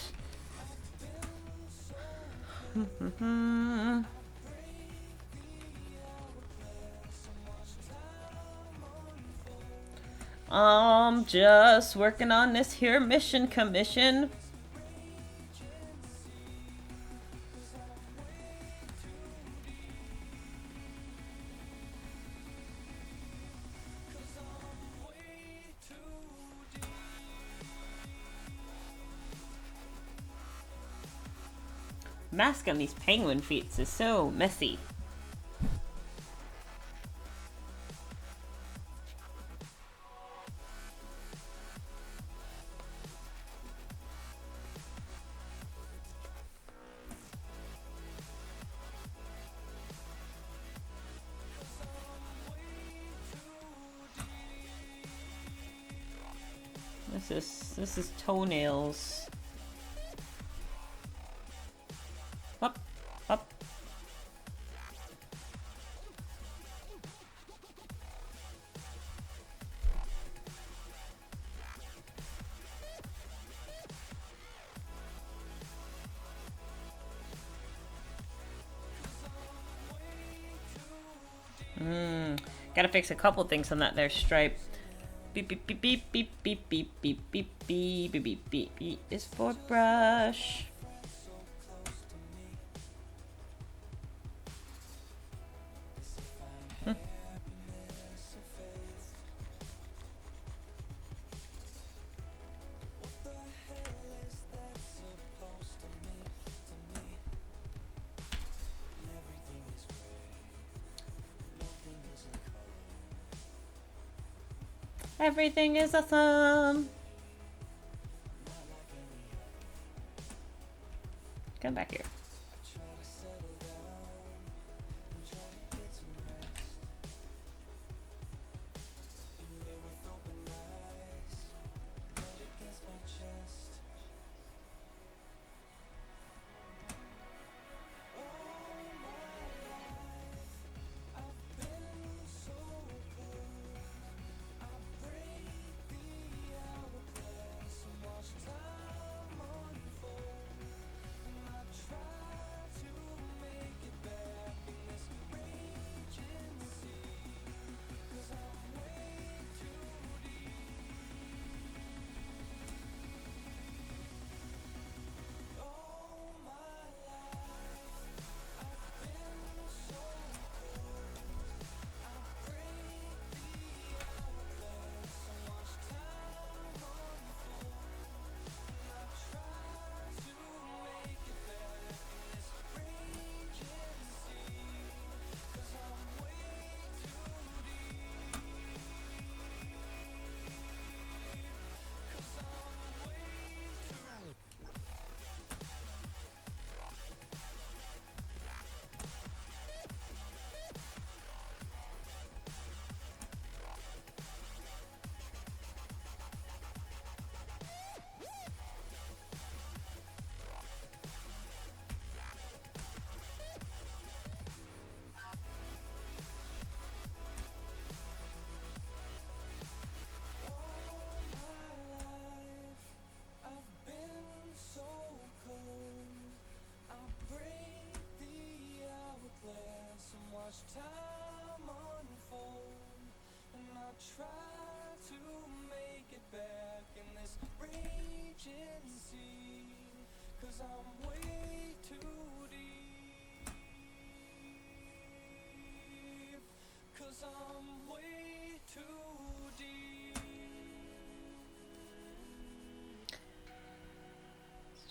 Speaker 1: I'm just working on this here mission commission. Mask on these penguin feet is so messy. This is toenails. Up, up. Gotta fix a couple things on that there stripe. Beep beep beep beep beep beep beep beep beep beep beep beep beep beep is for brush. Everything is awesome. Come back here.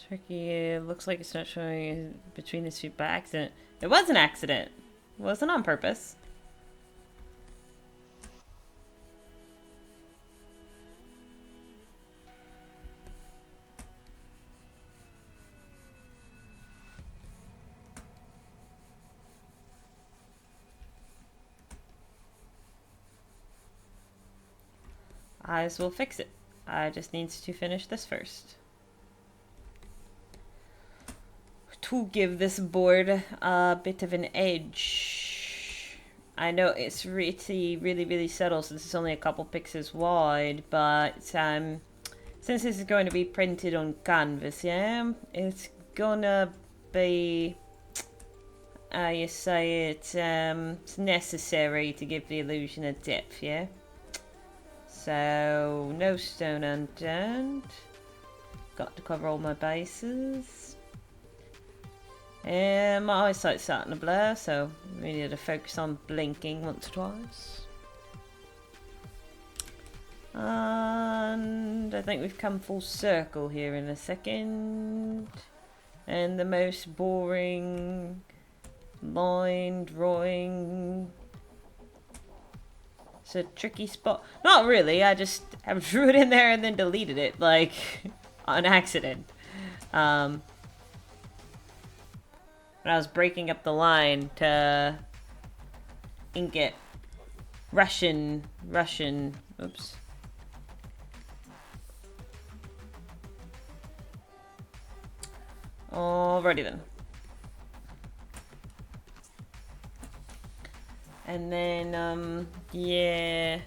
Speaker 1: Tricky. It looks like it's not showing between these feet by accident. It was an accident. It wasn't on purpose. Eyes will fix it. I just needs to finish this first. to give this board a bit of an edge. I know it's really subtle since it's only a couple pixels wide, but since this is going to be printed on canvas, yeah, it's gonna be, you say it's necessary to give the illusion of depth, yeah? So, no stone unturned. Got to cover all my bases. And my eyesight's starting to blur, so we need to focus on blinking once or twice. And I think we've come full circle here in a second. And the most boring line drawing. It's a tricky spot. Not really, I just drew it in there and then deleted it, like, on accident. When I was breaking up the line to ink it Russian, oops. Alrighty then. And then, yeah.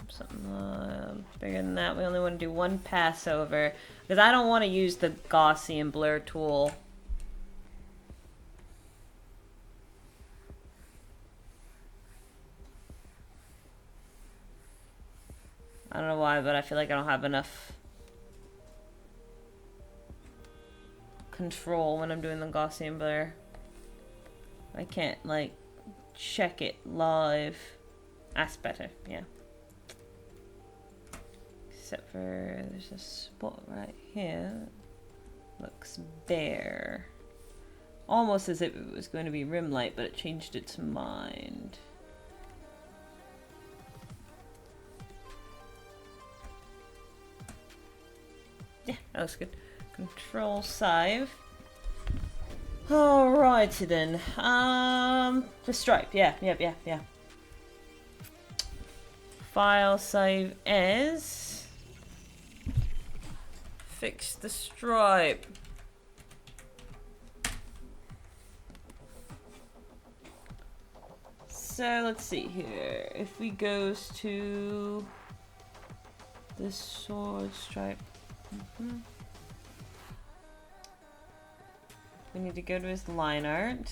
Speaker 1: Something bigger than that. We only want to do one pass over. Because I don't want to use the Gaussian blur tool. I don't know why, but I feel like I don't have enough control when I'm doing the Gaussian blur. I can't, like, check it live. That's better, yeah. Except for there's a spot right here. Looks bare. Almost as if it was going to be rim light, but it changed its mind. Yeah, that looks good. Control save. Alrighty then. The stripe, yeah. File save as. Fix the stripe. So let's see here. If we goes to the sword stripe. We need to go to his line art.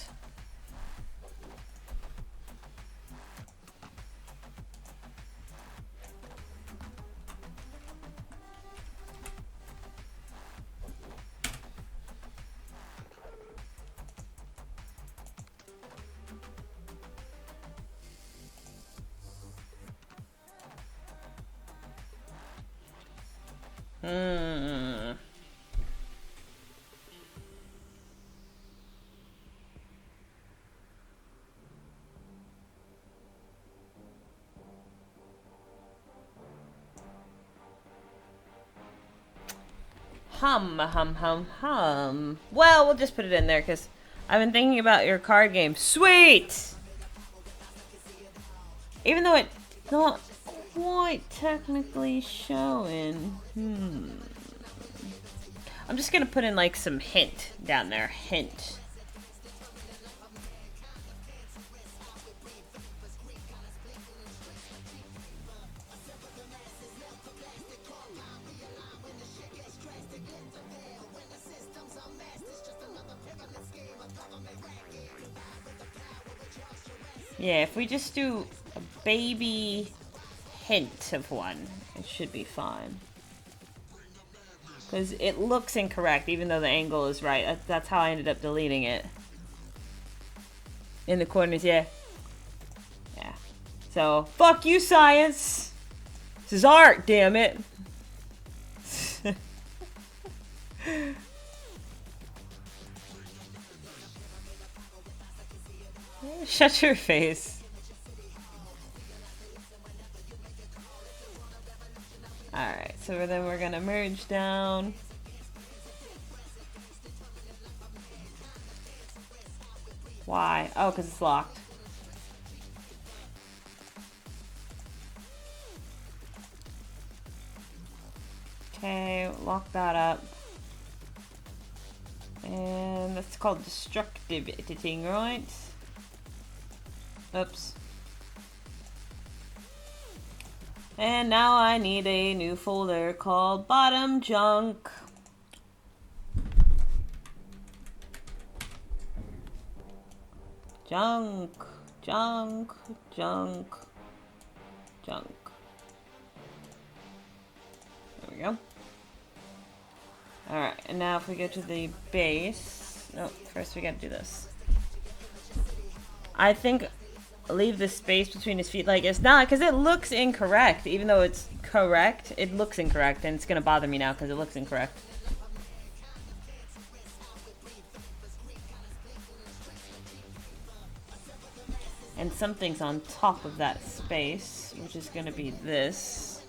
Speaker 1: Hum. Well, we'll just put it in there because I've been thinking about your card game. Sweet! Even though it's not quite technically showing. I'm just gonna put in like some hint down there. Hint. Yeah, if we just do a baby hint of one, it should be fine. Because it looks incorrect, even though the angle is right. That's how I ended up deleting it. In the corners, yeah. Yeah. So, fuck you, science! This is art, damn it! Shut your face. Alright, so then we're gonna merge down. Why? Oh, because it's locked. Okay, lock that up. And that's called destructive editing, right? Oops. And now I need a new folder called bottom junk. Junk, junk, junk, junk. There we go. Alright, and now if we go to the base... No, first we gotta do this. I think leave the space between his feet like it's not, because it looks incorrect. Even though it's correct, it looks incorrect, and it's gonna bother me now because it looks incorrect. And something's on top of that space, which is gonna be this.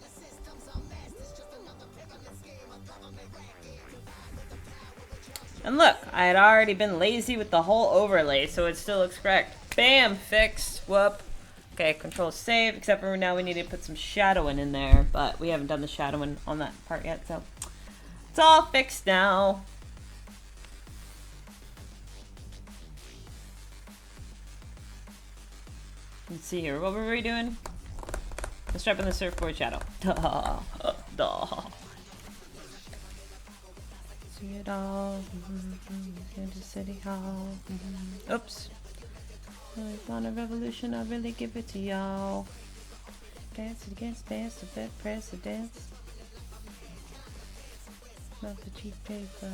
Speaker 1: And look, I had already been lazy with the whole overlay, so it still looks correct. Bam! Fixed. Whoop. Okay, control save, except for now we need to put some shadowing in there, but we haven't done the shadowing on that part yet, so it's all fixed now. Let's see here, what were we doing? Let's strap in the surfboard shadow. Duh. Duh. See it all. Into City Hall. Oops. On a revolution, I really give it to y'all. Dance against dance, the best precedents. Not the cheap paper.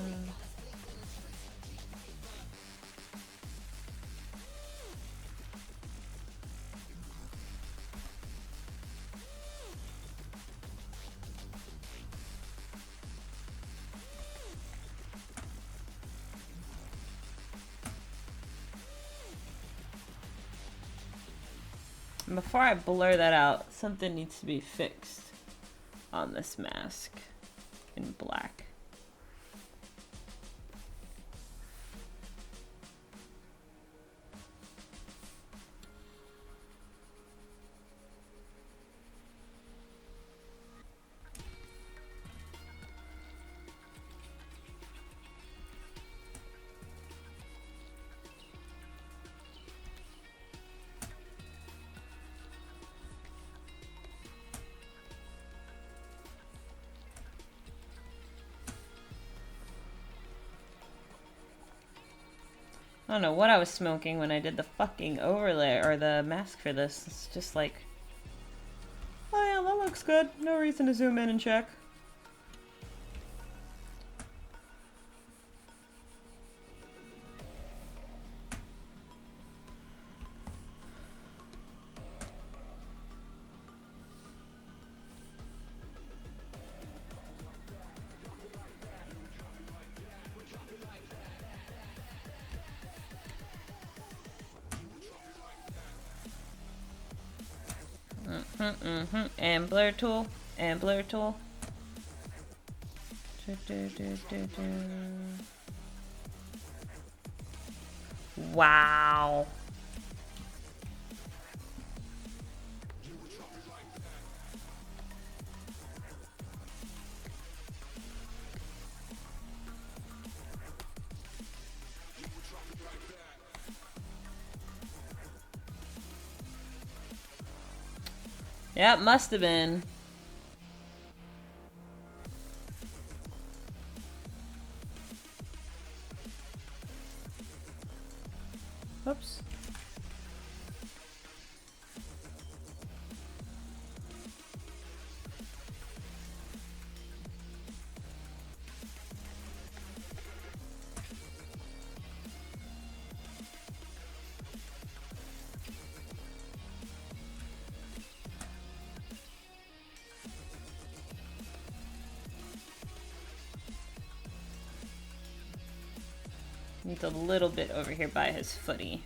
Speaker 1: And before I blur that out, something needs to be fixed on this mask in black. I don't know what I was smoking when I did the fucking overlay or the mask for this. It's just like, oh yeah, that looks good. No reason to zoom in and check. And blur tool. And blur tool. Wow. Yeah, it must have been. Oops. Needs a little bit over here by his footy.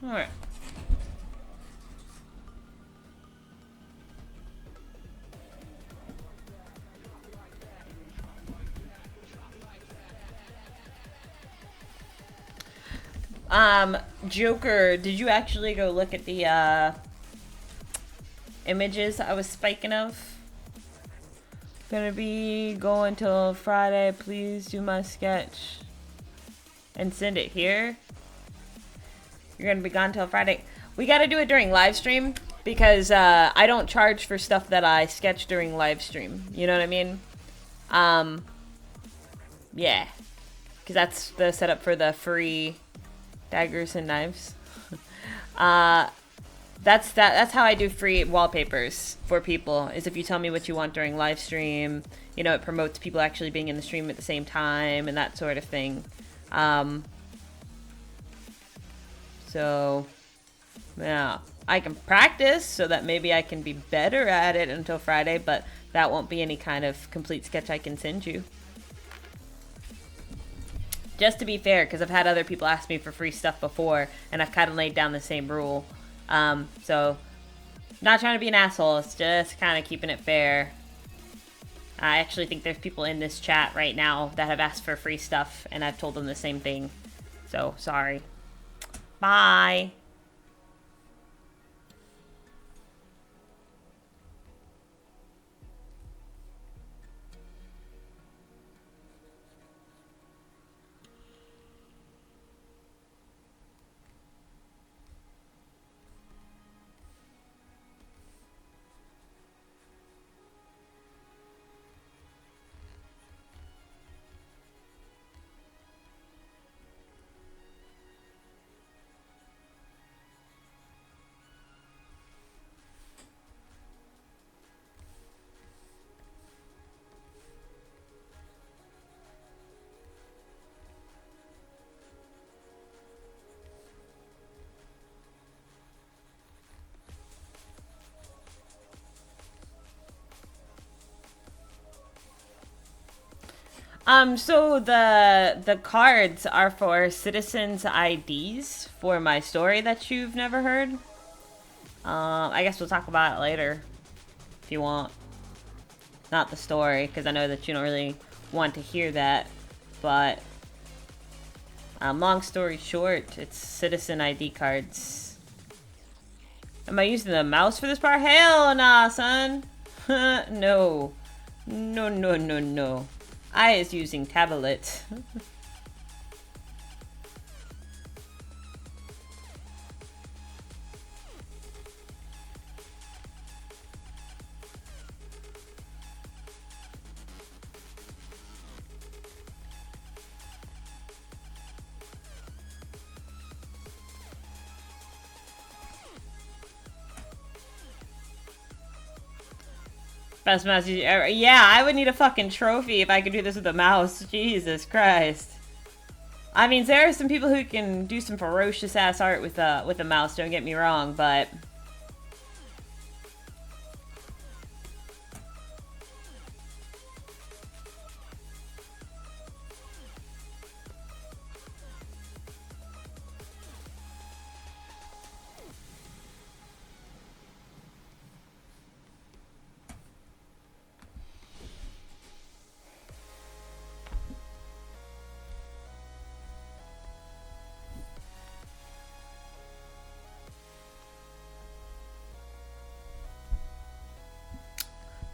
Speaker 1: Alright. Joker, did you actually go look at the, images I was spiking of? Gonna be going till Friday. Please do my sketch and send it here. You're gonna be gone till Friday. We gotta do it during live stream because I don't charge for stuff that I sketch during live stream. You know what I mean? Yeah, because that's the setup for the free daggers and knives. That's how I do free wallpapers for people, is if you tell me what you want during live stream, you know, it promotes people actually being in the stream at the same time and that sort of thing. So yeah, I can practice so that maybe I can be better at it until Friday, but that won't be any kind of complete sketch I can send you. Just to be fair, because I've had other people ask me for free stuff before, and I've kind of laid down the same rule. So, not trying to be an asshole, it's just kind of keeping it fair. I actually think there's people in this chat right now that have asked for free stuff, and I've told them the same thing. So, sorry. Bye. So the cards are for citizens' IDs for my story that you've never heard. I guess we'll talk about it later, if you want. Not the story, because I know that you don't really want to hear that, but long story short, it's citizen ID cards. Am I using the mouse for this part? Hell nah, son. No. No, no, no, no. I is using tablet. Best mouse ever. Yeah, I would need a fucking trophy if I could do this with a mouse. Jesus Christ. I mean, there are some people who can do some ferocious ass art with a mouse, don't get me wrong, but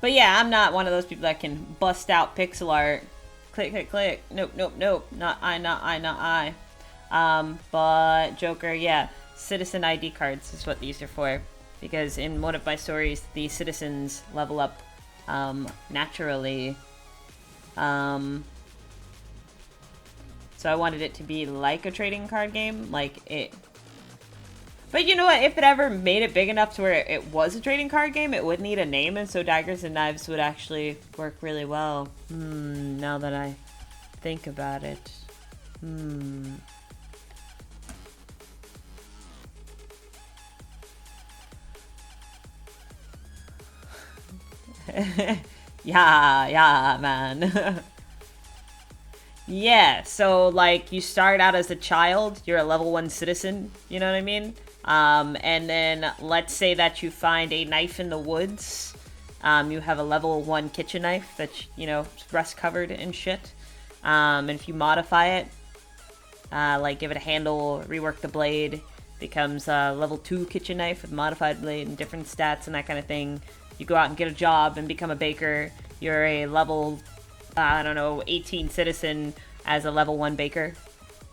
Speaker 1: yeah, I'm not one of those people that can bust out pixel art. Click, click, click. Nope, nope, nope. Not I, not I, not I. But Joker, yeah. Citizen ID cards is what these are for. Because in one of my stories, the citizens level up, naturally. So I wanted it to be like a trading card game. Like it... But you know what? If it ever made it big enough to where it was a trading card game, it would need a name, and so Daggers and Knives would actually work really well. Now that I think about it. Yeah, man. Yeah, so, like, you start out as a child, you're a level 1 citizen, you know what I mean? And then let's say that you find a knife in the woods. You have a level 1 kitchen knife that's, you know, rust covered and shit. And if you modify it, like give it a handle, rework the blade, becomes a level 2 kitchen knife with modified blade and different stats and that kind of thing. You go out and get a job and become a baker. You're a level, I don't know, 18 citizen as a level 1 baker.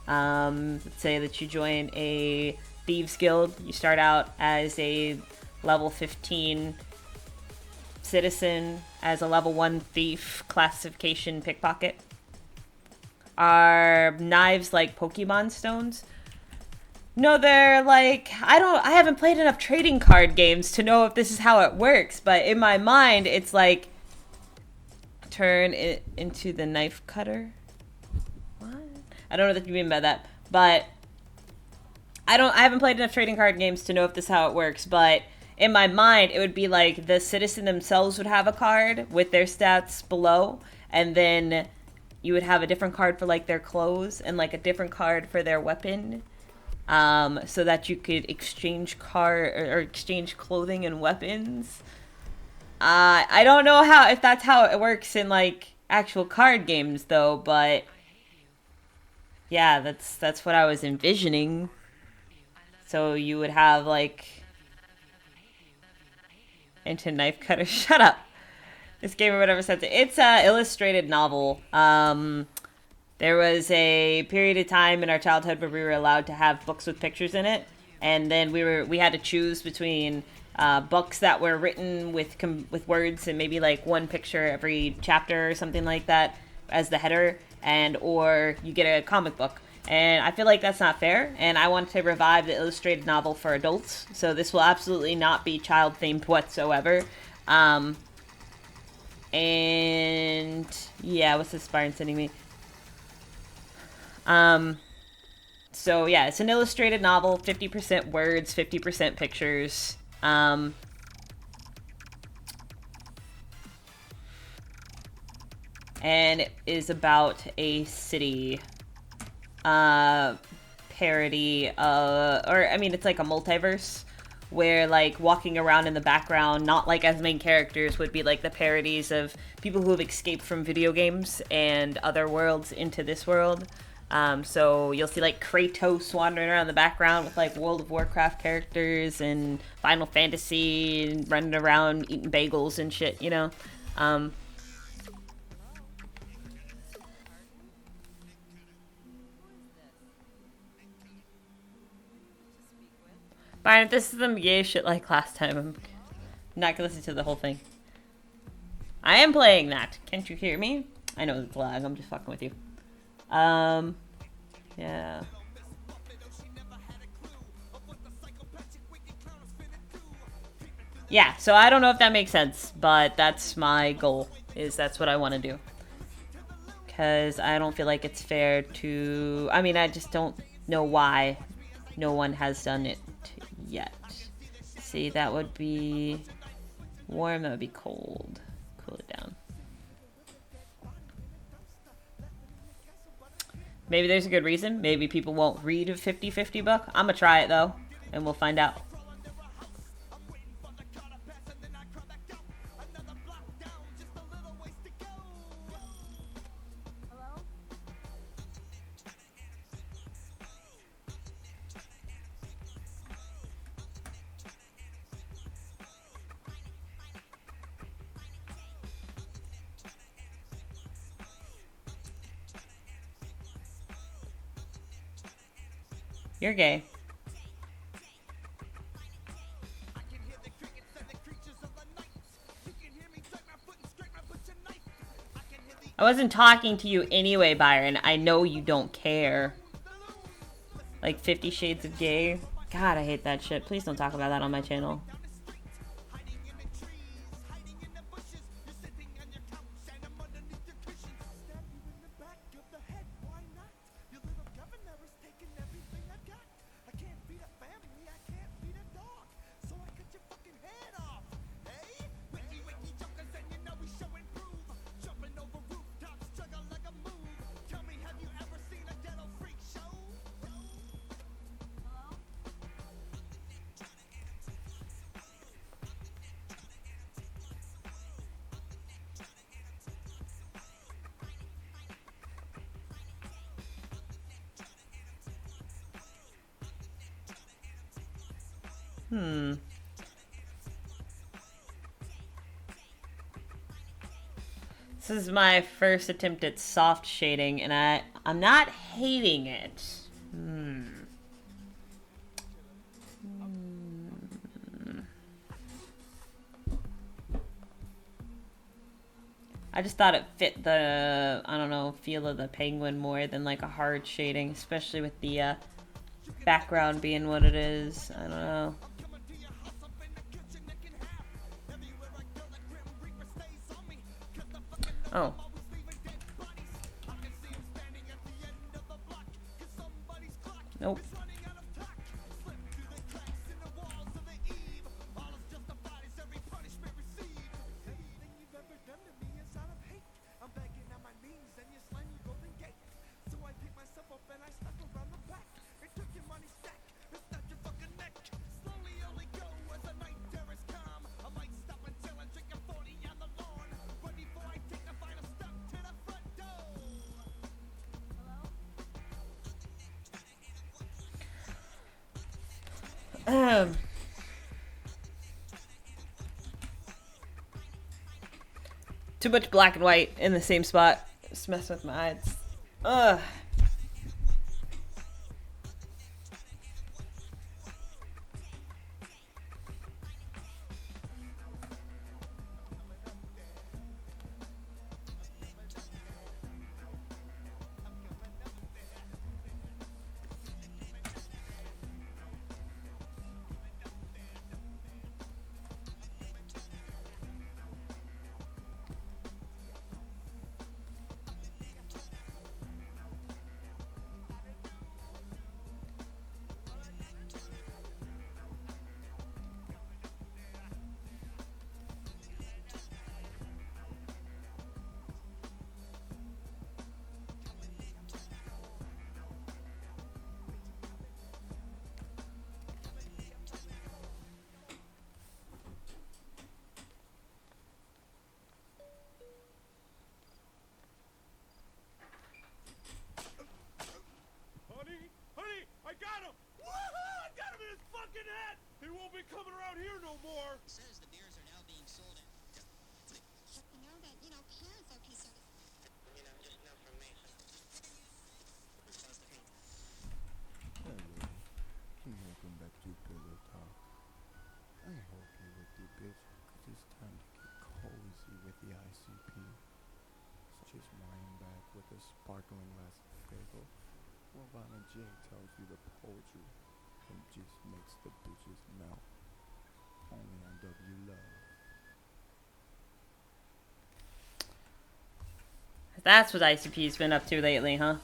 Speaker 1: Let's say that you join a thieves guild. You start out as a level 15 citizen as a level 1 thief, classification pickpocket. Are knives like Pokemon stones? No, they're like, I haven't played enough trading card games to know if this is how it works, but in my mind, it's like, turn it into the knife cutter. What? I don't know what you mean by that, but I haven't played enough trading card games to know if this is how it works, but in my mind, it would be like the citizen themselves would have a card with their stats below, and then you would have a different card for like their clothes and like a different card for their weapon. So that you could exchange exchange clothing and weapons. I don't know if that's how it works in like actual card games though, but yeah, that's what I was envisioning. So you would have like into knife cutter. Shut up. This game or whatever says it. It's a illustrated novel. There was a period of time in our childhood where we were allowed to have books with pictures in it, and then we had to choose between books that were written with words and maybe like one picture every chapter or something like that as the header, or you get a comic book. And I feel like that's not fair, and I want to revive the illustrated novel for adults, so this will absolutely not be child-themed whatsoever. And yeah, what's this Byron sending me? So yeah, it's an illustrated novel, 50% words, 50% pictures. And it is about a city, parody, it's like a multiverse where like walking around in the background, not like as main characters, would be like the parodies of people who have escaped from video games and other worlds into this world. So you'll see like Kratos wandering around the background with like World of Warcraft characters and Final Fantasy and running around eating bagels and shit, you know? Byron, if this is some gay shit like last time, I'm not gonna listen to the whole thing. I am playing that. Can't you hear me? I know it's lag, I'm just fucking with you. Yeah. Yeah, so I don't know if that makes sense, but that's my goal, that's what I want to do. Because I don't feel like it's fair to... I just don't know why no one has done it yet. See, that would be warm, that would be cold. Cool it down. Maybe there's a good reason. Maybe people won't read a 50-50 book. I'm gonna try it though, and we'll find out. You're gay. I wasn't talking to you anyway, Byron. I know you don't care. Like 50 Shades of Gay. God, I hate that shit. Please don't talk about that on my channel. Hmm. This is my first attempt at soft shading, and I'm not hating it. Hmm. I just thought it fit the, I don't know, feel of the penguin more than like a hard shading, especially with the background being what it is. I don't know. Oh. Nope. Um, too much black and white in the same spot. Just mess with my eyes. Ugh.
Speaker 3: Honey, I got him! Woohoo! I got him in his fucking head! He won't be coming around here no more!
Speaker 4: Says the beers are now being sold at.
Speaker 5: You know that, parents are concerned.
Speaker 4: Just know from Mason.
Speaker 6: Hello, and welcome back to Pillow Talk. I hope you're with the bitch, cause it's time to get cozy with the ICP. So just wind back with a sparkling glass of Faygo, while Vanna J tells you the poetry and just makes the bitches melt. Only on W Love.
Speaker 1: That's what ICP's been up to lately, huh?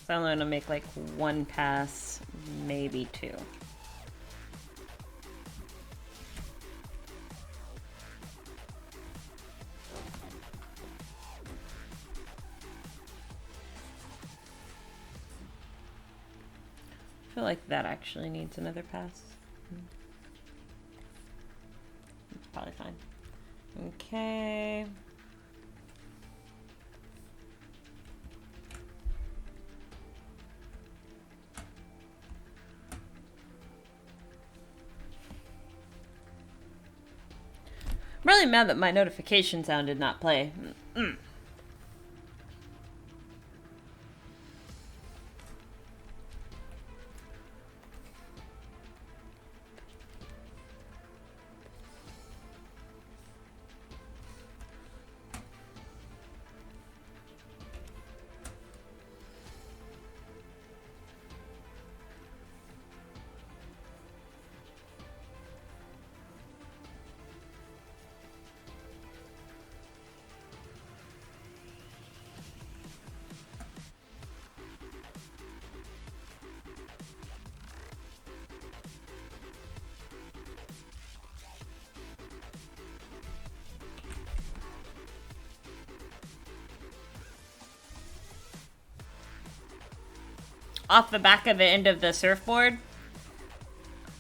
Speaker 1: So I'm gonna make like one pass, maybe two. I feel like that actually needs another pass. It's probably fine. Okay. really mad that my notification sound did not play. Off the back of the end of the surfboard?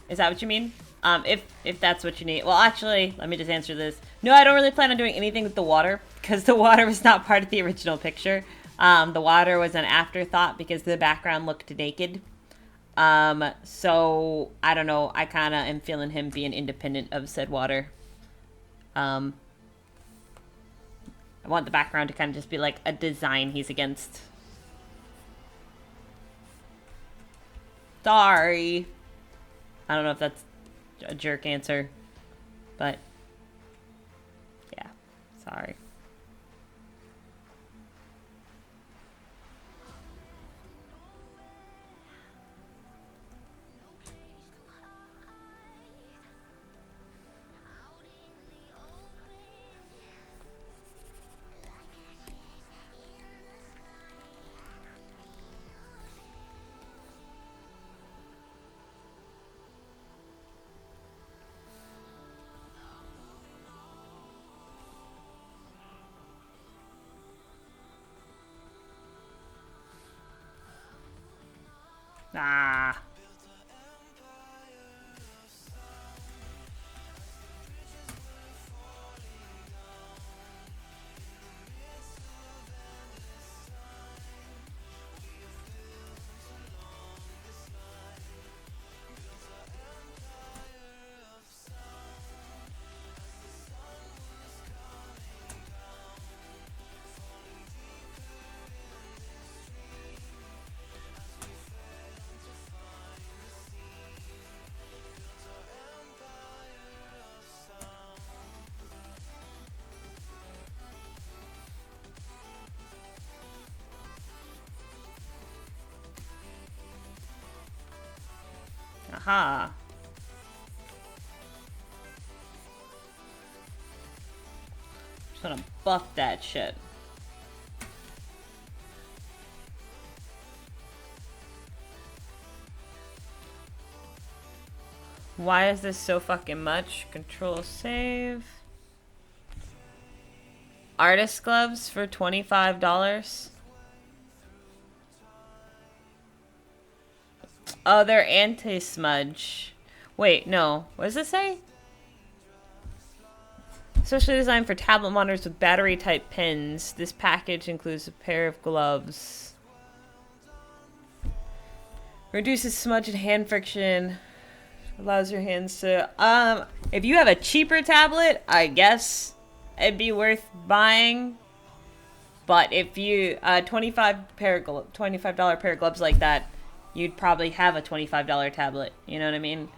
Speaker 1: Is that what you mean? If that's what you need. Well, actually, let me just answer this. No, I don't really plan on doing anything with the water, because the water was not part of the original picture. The water was an afterthought because the background looked naked. So, I don't know. I kind of am feeling him being independent of said water. I want the background to kind of just be like a design he's against. Sorry. I don't know if that's a jerk answer, but yeah, sorry. Ah. Aha. Just gonna buff that shit. Why is this so fucking much? Control save. Artist gloves for $25. Oh, they're anti-smudge. Wait, no. What does it say? Especially designed for tablet monitors with battery-type pins. This package includes a pair of gloves. Reduces smudge and hand friction. Allows your hands to... if you have a cheaper tablet, I guess it'd be worth buying. But if you... $25 pair of gloves like that, you'd probably have a $25 tablet. You know what I mean?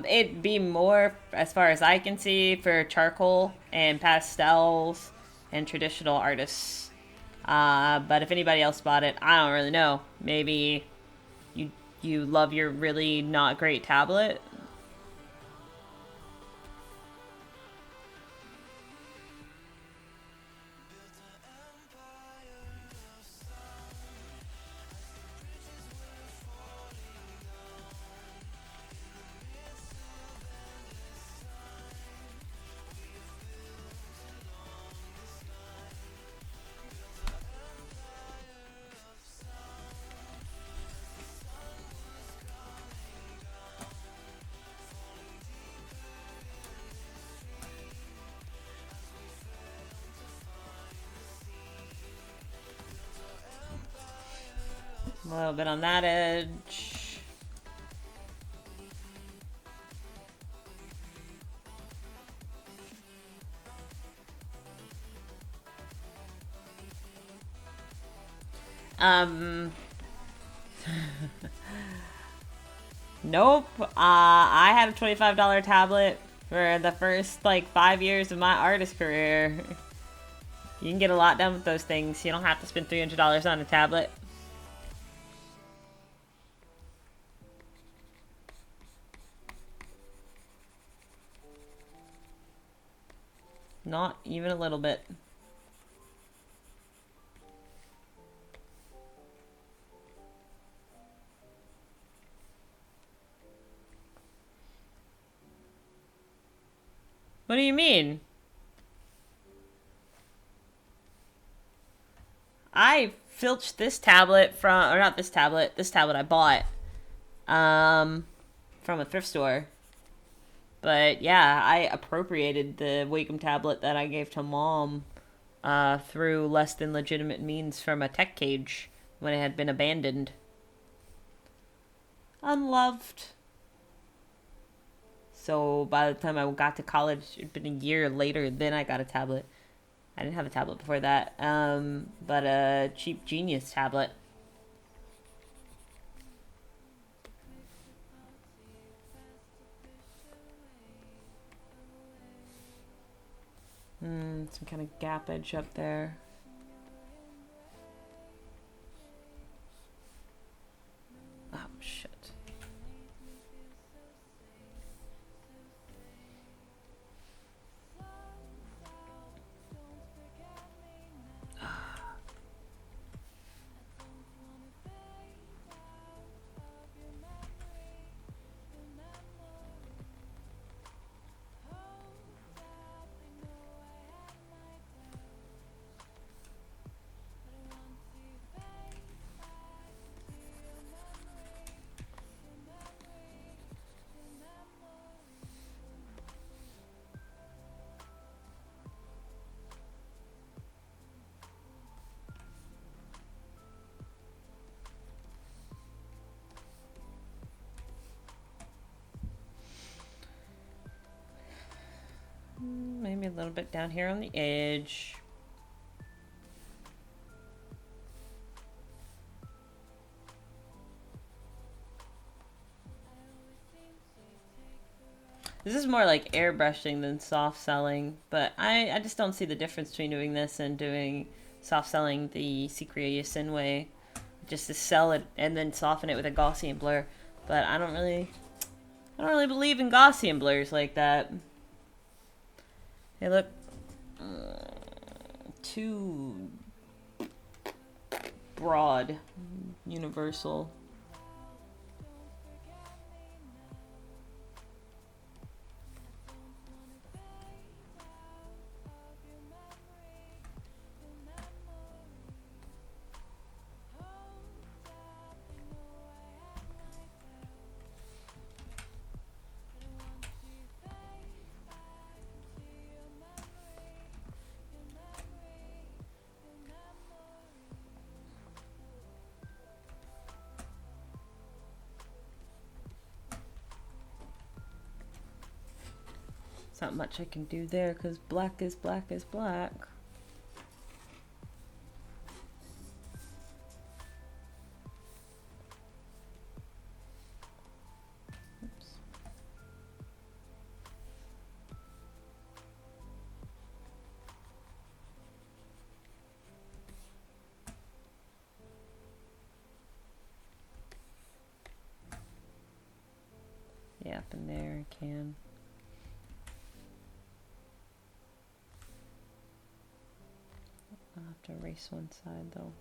Speaker 1: It'd be more, as far as I can see, for charcoal and pastels and traditional artists. But if anybody else bought it, I don't really know. Maybe you love your really not great tablet. A little bit on that edge. Nope. I had a $25 tablet for the first, like, 5 years of my artist career. You can get a lot done with those things. You don't have to spend $300 on a tablet. Not even a little bit. What do you mean? I filched this tablet from, or not this tablet I bought, from a thrift store. But yeah, I appropriated the Wacom tablet that I gave to Mom, through less than legitimate means from a tech cage when it had been abandoned. Unloved. So by the time I got to college, it'd been a year later, then I got a tablet. I didn't have a tablet before that, but a cheap Genius tablet. Some kind of gap edge up there. Oh, shit. Maybe a little bit down here on the edge. This is more like airbrushing than soft selling, but I just don't see the difference between doing this and doing soft selling the Secret Sin way. Just to sell it and then soften it with a Gaussian blur. But I don't really believe in Gaussian blurs like that. Hey, look. Too broad. Universal. Not much I can do there because black is black is black. Oops. Yeah, up in there I can. I'll have to erase one side though.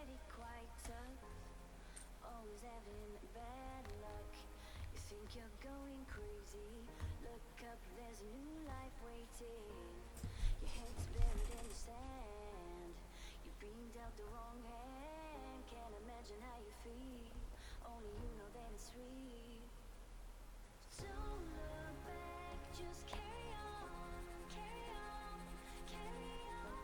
Speaker 7: steady, quite tough. Always having bad luck. You think you're going crazy. Look up, there's a new life waiting. Your head's buried in the sand. You've been dealt the wrong hand. Can't imagine how you feel. Only you know that it's real. Don't look back, just carry on, carry on, carry on.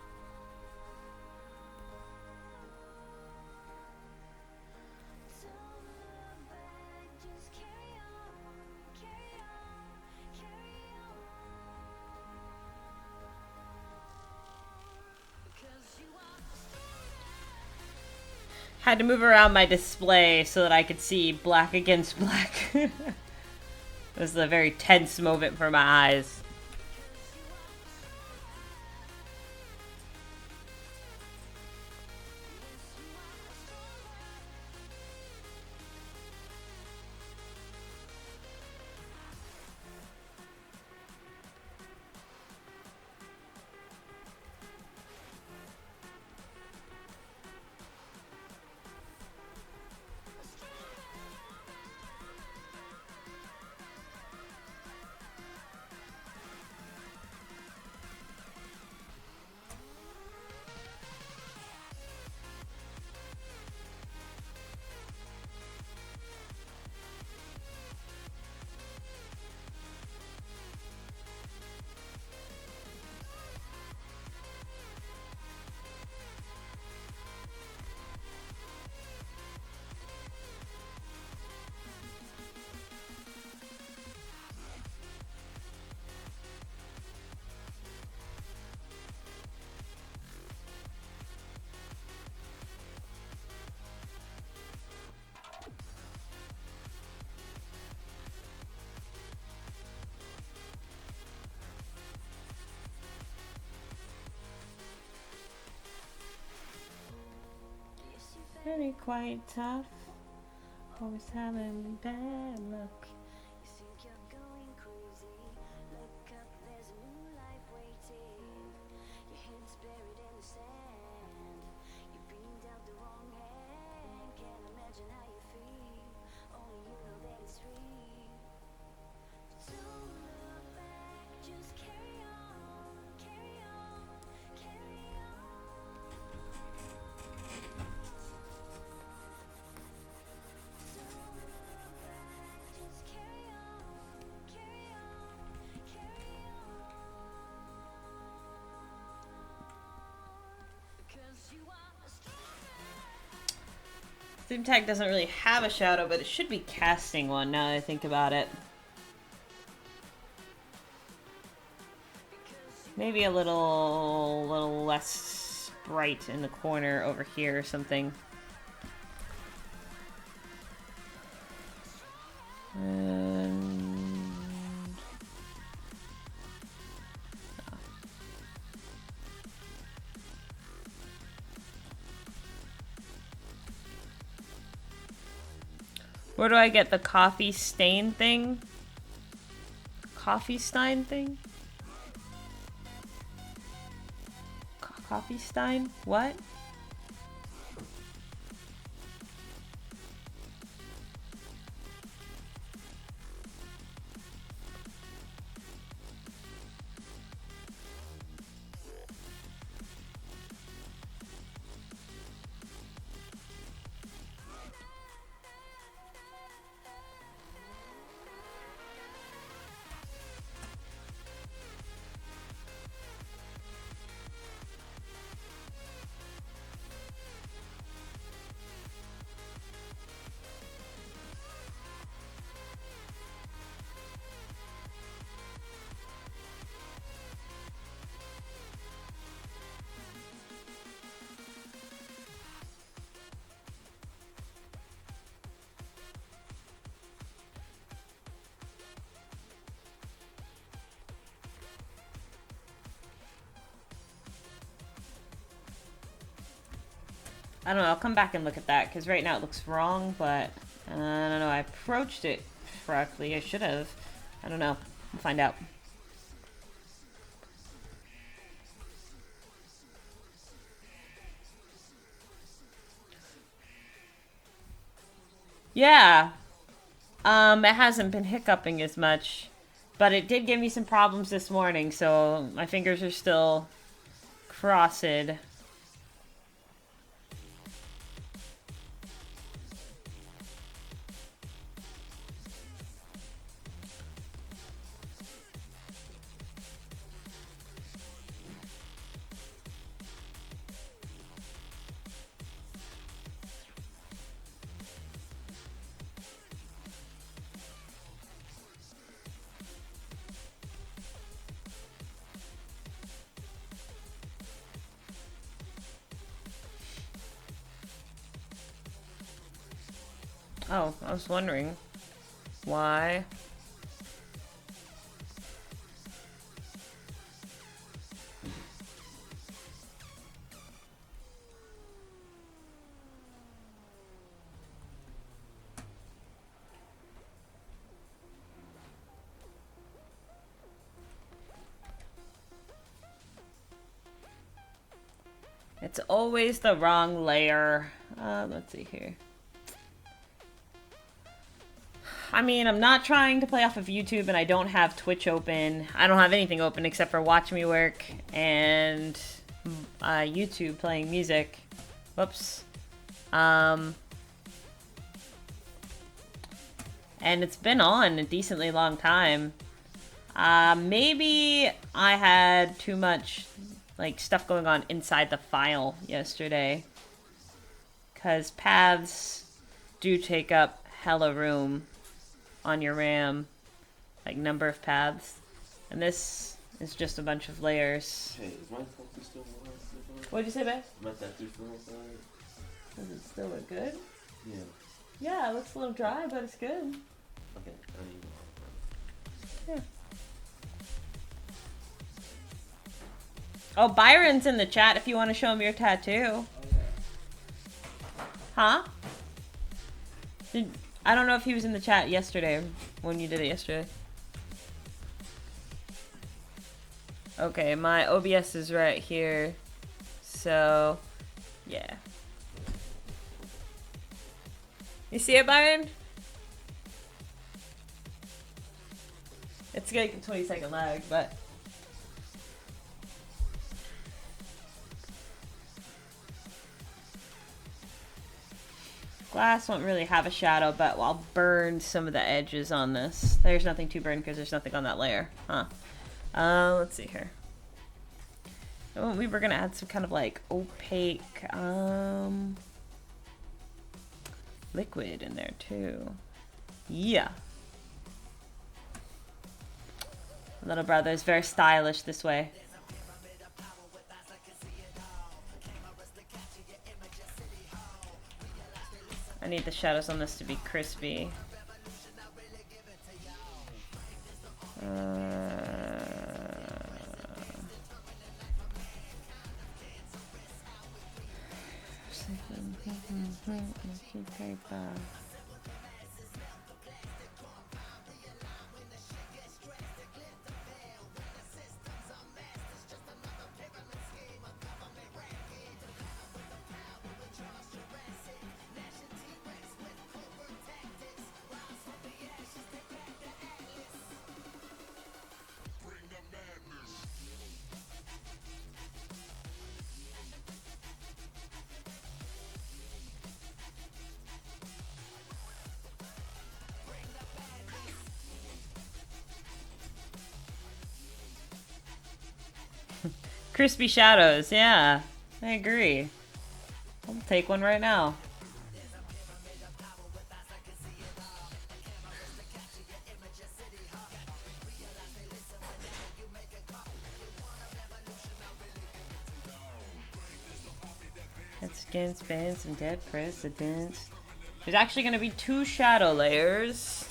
Speaker 7: Don't look back, just carry on, carry on, carry on. Because you are
Speaker 1: Had to move around my display so that I could see black against black. This is a very tense moment for my eyes. Really quite tough. Always having bad luck.
Speaker 7: You think you're going crazy. Look up, there's a new life waiting. Your head's buried in the sand. You've been dealt the wrong hand. Can't imagine how you feel. Only you know that it's real. Don't look back, just carry on, carry on, carry on. Just carry on, carry on, carry on. Because you are strong.
Speaker 1: Zoom Tag doesn't really have a shadow, but it should be casting one now that I think about it. Maybe a little less bright in the corner over here or something. And where do I get the coffee stain thing? Coffee stein thing? Coffee stein? What? I don't know, I'll come back and look at that, because right now it looks wrong, but I don't know, I approached it correctly. I should have. I don't know. We'll find out. Yeah. It hasn't been hiccuping as much, but it did give me some problems this morning, so my fingers are still crossed. Oh, I was wondering why. It's always the wrong layer. Let's see here. I mean, I'm not trying to play off of YouTube, and I don't have Twitch open. I don't have anything open except for Watch Me Work and YouTube playing music. Whoops. And it's been on a decently long time. Maybe I had too much like stuff going on inside the file yesterday, because paths do take up hella room on your RAM, like number of paths, and this is just a bunch of layers.
Speaker 8: Hey, is my tattoo still on?
Speaker 1: What'd you say, babe?
Speaker 8: My tattoo still on?
Speaker 1: Does it still look good?
Speaker 8: Yeah.
Speaker 1: Yeah, it looks a little dry, but it's good.
Speaker 8: Okay, I need
Speaker 1: Yeah. Oh, Byron's in the chat if you want to show him your tattoo. Huh? I don't know if he was in the chat yesterday, when you did it yesterday. Okay, my OBS is right here. So, yeah. You see it, Byron? It's like a 20-second lag, but... Glass won't really have a shadow, but I'll burn some of the edges on this. There's nothing to burn because there's nothing on that layer. Huh. Let's see here. Oh, we were gonna add some kind of like opaque liquid in there too. Yeah. Little brother is very stylish this way. I need the shadows on this to be crispy. Paper. Crispy shadows, yeah. I agree. I'll take one right now. That's against bands and dead presidents. There's actually going to be 2 shadow layers.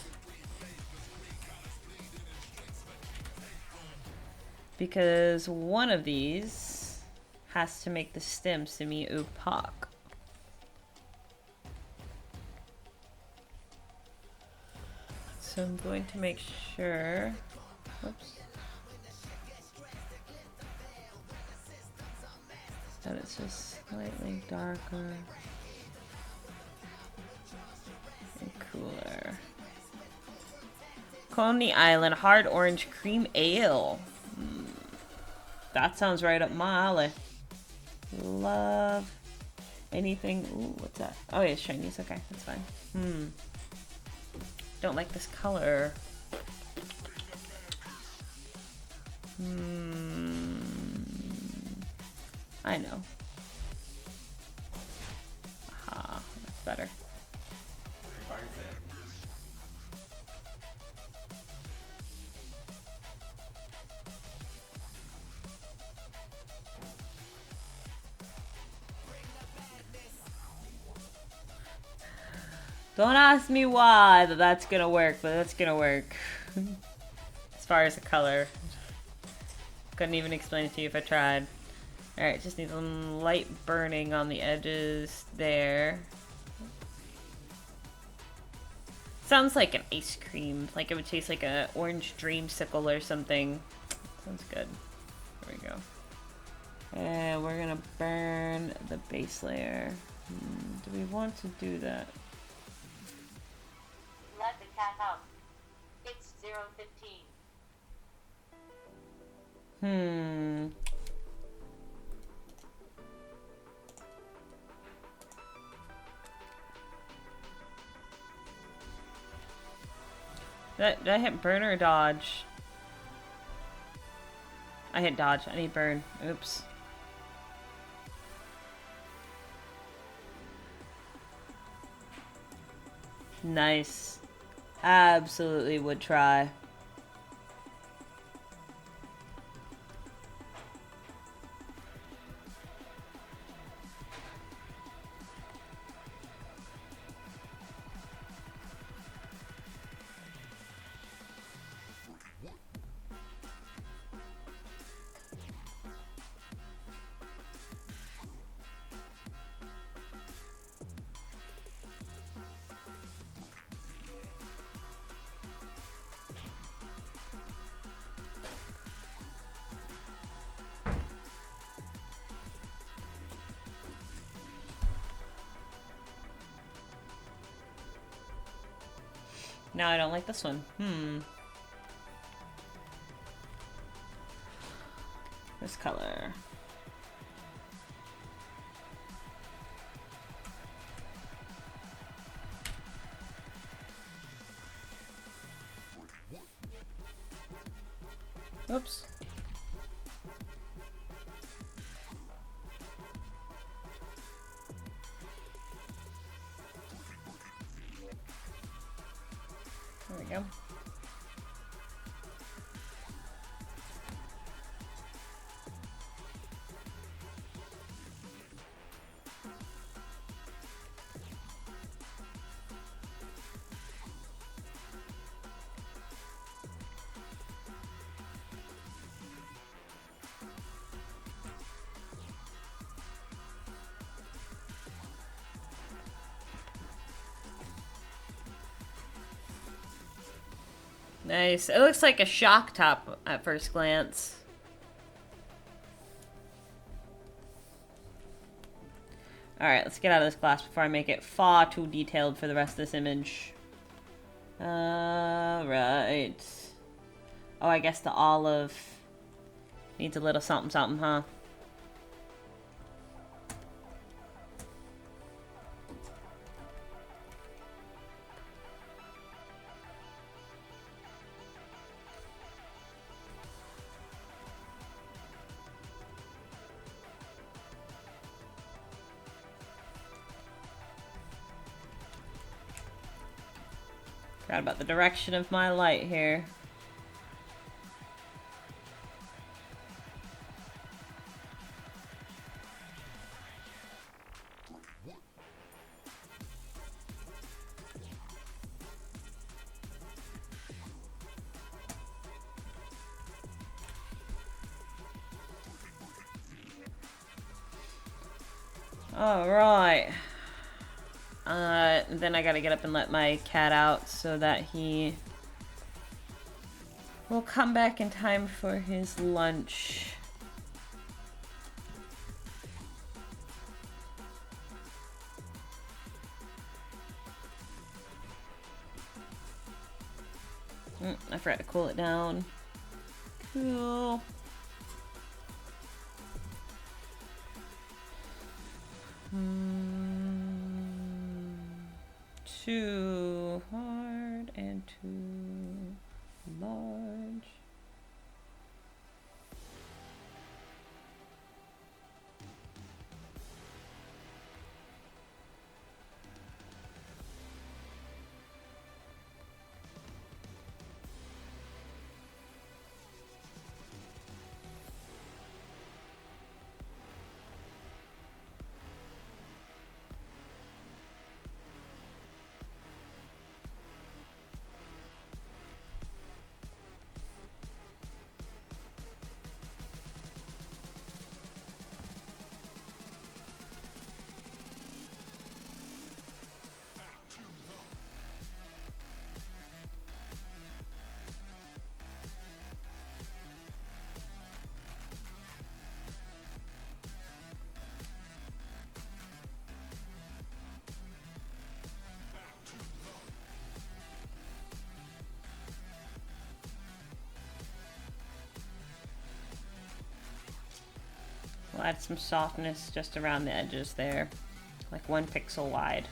Speaker 1: Because one of these has to make the stem semi-opaque. So I'm going to make sure, whoops, that it's just slightly darker. And cooler. Coney Island hard orange cream ale. That sounds right up my alley. Love anything. Ooh, what's that? Oh yeah, it's Chinese. Okay, that's fine. Don't like this color. I know. Aha, that's better. Don't ask me why that's gonna work, but that's gonna work. As far as the color. Couldn't even explain it to you if I tried. Alright, just need some light burning on the edges there. Sounds like an ice cream. Like it would taste like an orange dreamsicle or something. Sounds good. There we go. And we're gonna burn the base layer. Do we want to do that?
Speaker 9: Let the cat out. It's 0:15.
Speaker 1: Did I hit burn or dodge? I hit dodge. I need burn. Oops. Nice. Absolutely would try. No, I don't like this one. This color. Oops. There we go. Nice. It looks like a shock top at first glance. Alright, let's get out of this glass before I make it far too detailed for the rest of this image. Alright. Oh, I guess the olive needs a little something something, huh? Forgot about the direction of my light here. All right. Then I gotta get up and let my cat out so that he will come back in time for his lunch. I forgot to cool it down. Cool. Too hard and too large. We'll add some softness just around the edges there, like 1 pixel wide.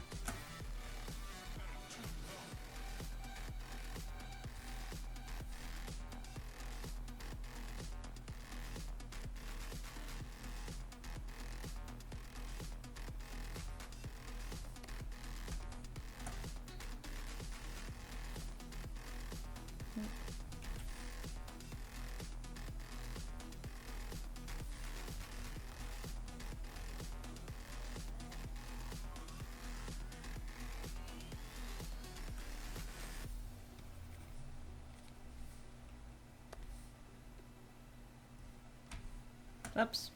Speaker 1: Oops.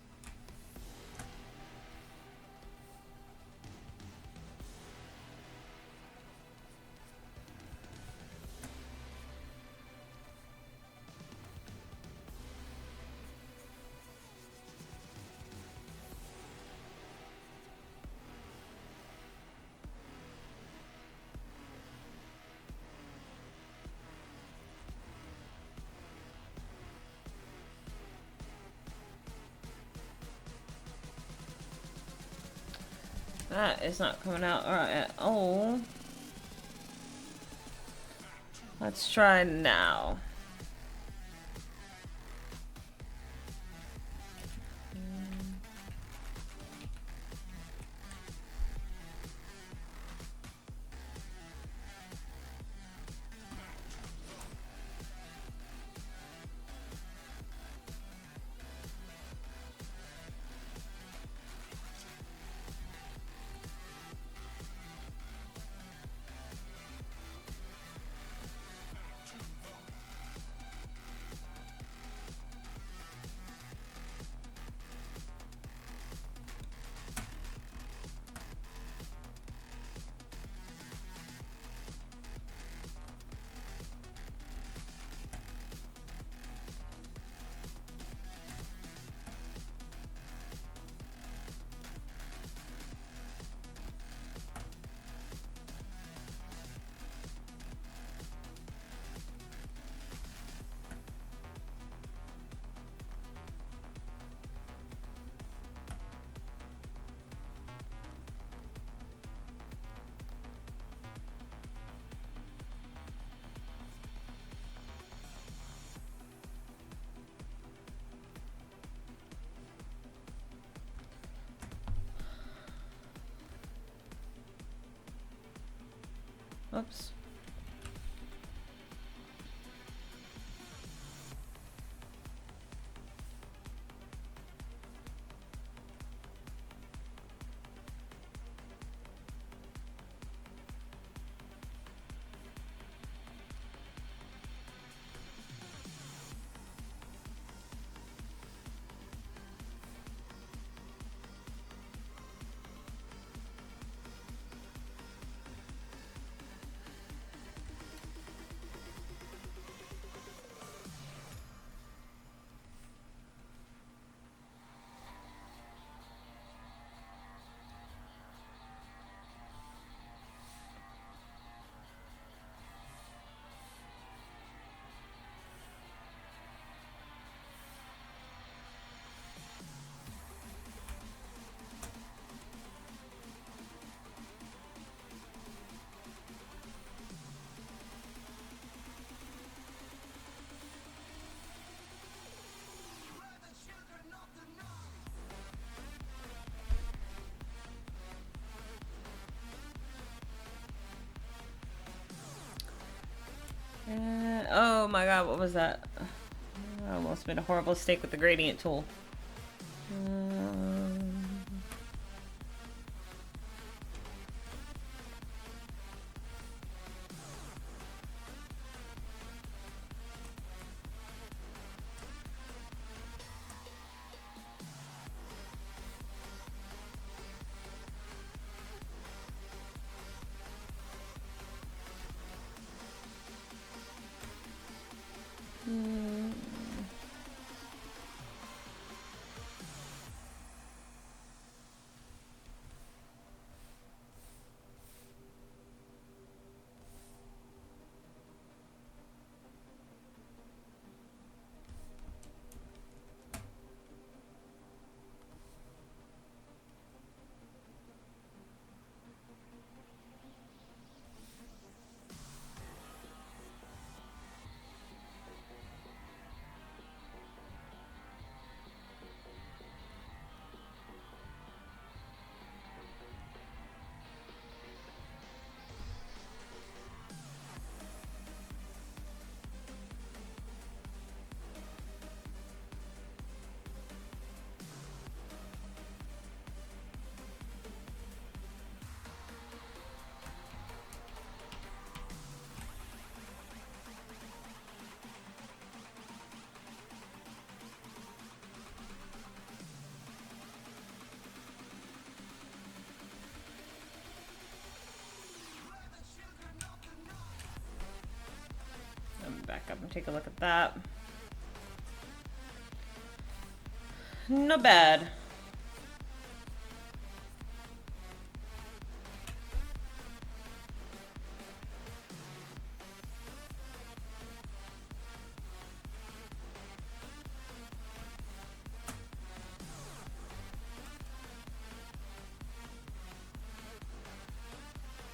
Speaker 1: That is not coming out right at all. Let's try now. Oops. Oh my god, what was that? I almost made a horrible mistake with the gradient tool. Back up and take a look at that. Not bad.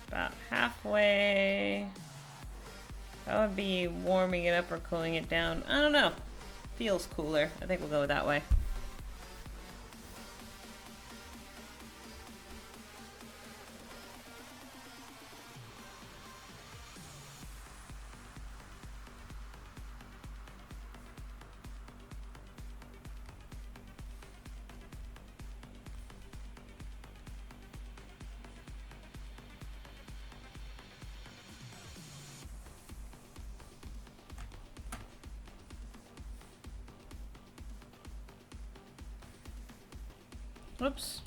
Speaker 1: About halfway. That would be warming it up or cooling it down. I don't know. Feels cooler. I think we'll go that way. Whoops.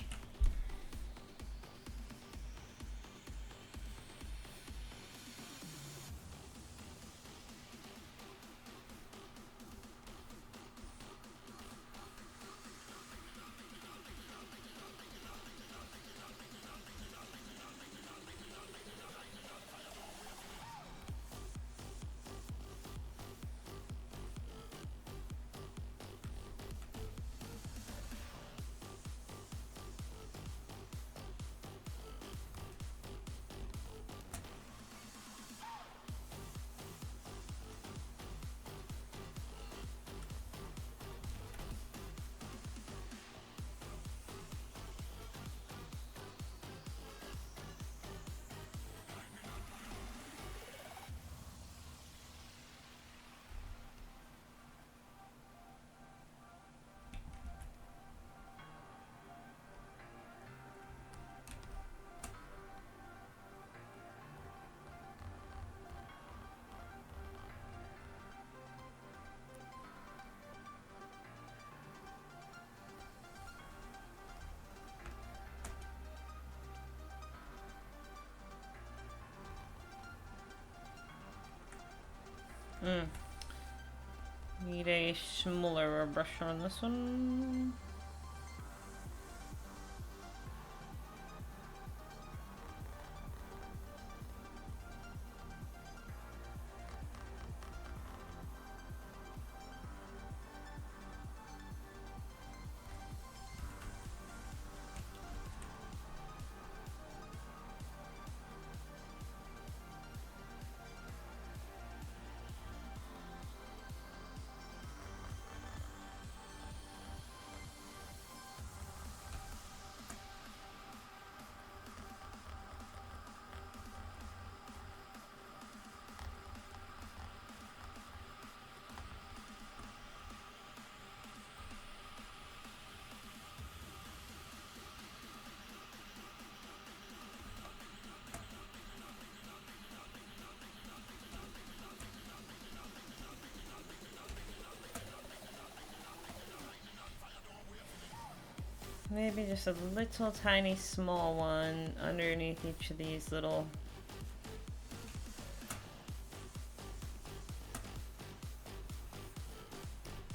Speaker 1: Need a smaller brush on this one. maybe just a little tiny small one underneath each of these little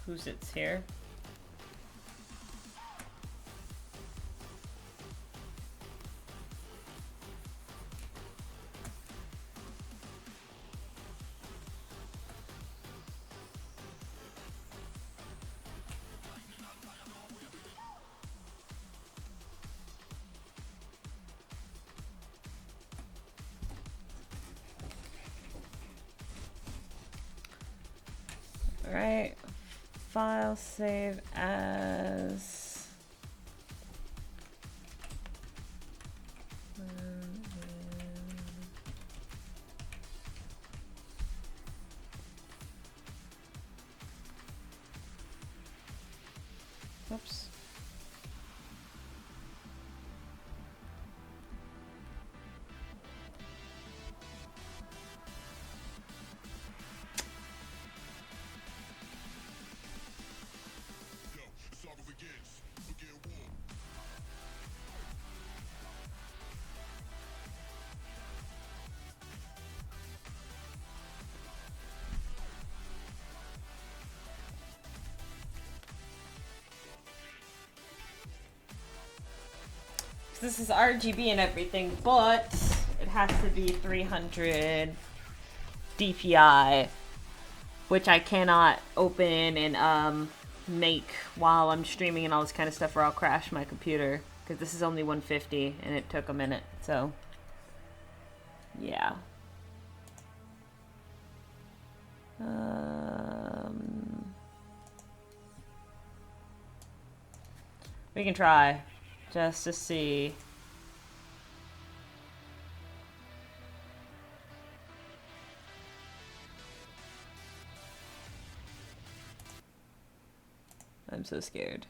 Speaker 1: Kuzits here. Alright, file save as oops. This is RGB and everything, but it has to be 300 DPI, which I cannot open and make while I'm streaming and all this kind of stuff, or I'll crash my computer, because this is only 150 and it took a minute. So yeah. We can try just to see. I'm so scared.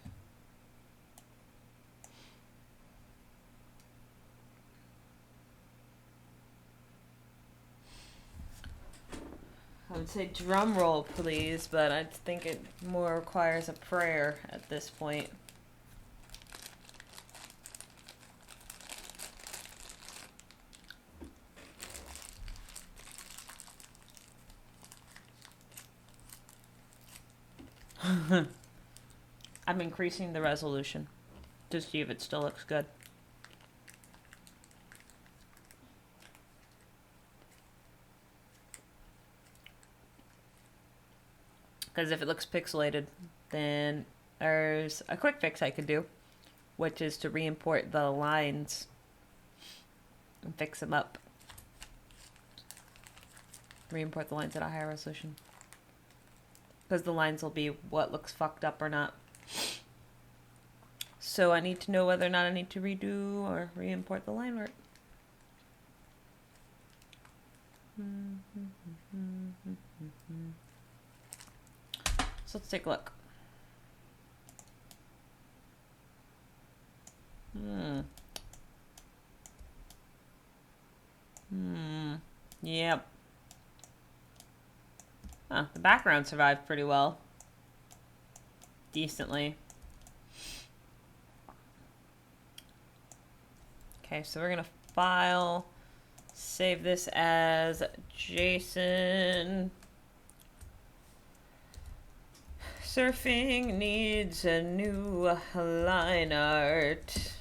Speaker 1: I would say drum roll, please, but I think it more requires a prayer at this point. I'm increasing the resolution to see if it still looks good. Because if it looks pixelated, then there's a quick fix I could do, which is to re-import the lines and fix them up. Re-import the lines at a higher resolution. Because the lines will be what looks fucked up or not. So I need to know whether or not I need to redo or re-import the line art. So let's take a look. Yep. Huh, the background survived pretty well. Decently. Okay, so we're gonna file, save this as Jason. Surfing needs a new line art.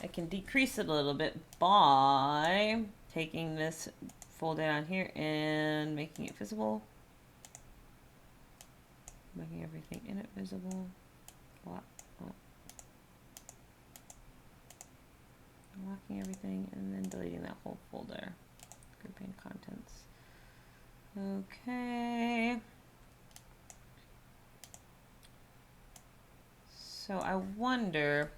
Speaker 1: I can decrease it a little bit by taking this folder down here and making it visible. Making everything in it visible. Locking everything and then deleting that whole folder. Grouping contents. Okay. So I wonder,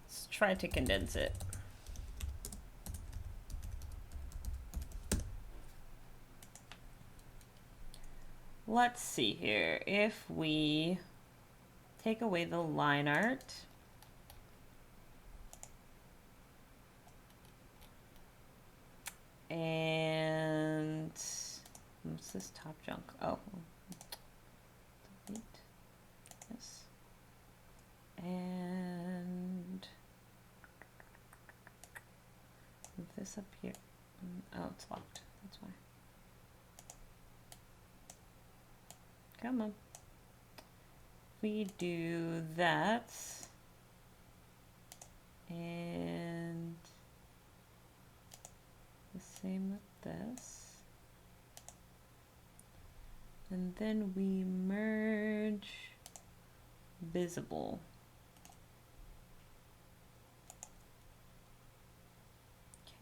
Speaker 1: let's try to condense it. Let's see here. If we take away the line art What's this top junk? Oh. Delete this. And move this up here. Oh, it's locked. That's why. Come on. We do that. And the same with this. And then we merge visible.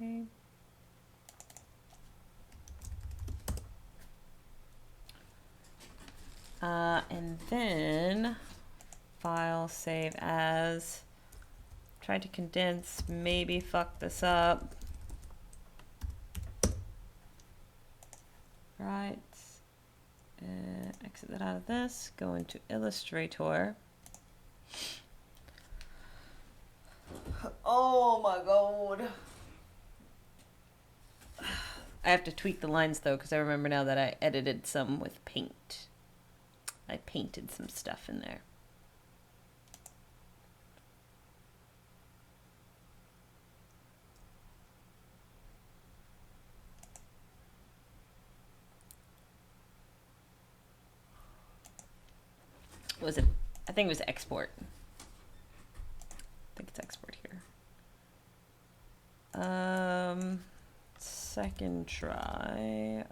Speaker 1: Okay. And then file, save as. Try to condense, maybe fuck this up. Right. Exit that out of this, go into Illustrator. Oh my god. I have to tweak the lines though, because I remember now that I edited some with paint. I painted some stuff in there. Was it? I think it was export. I think it's export here. Second try.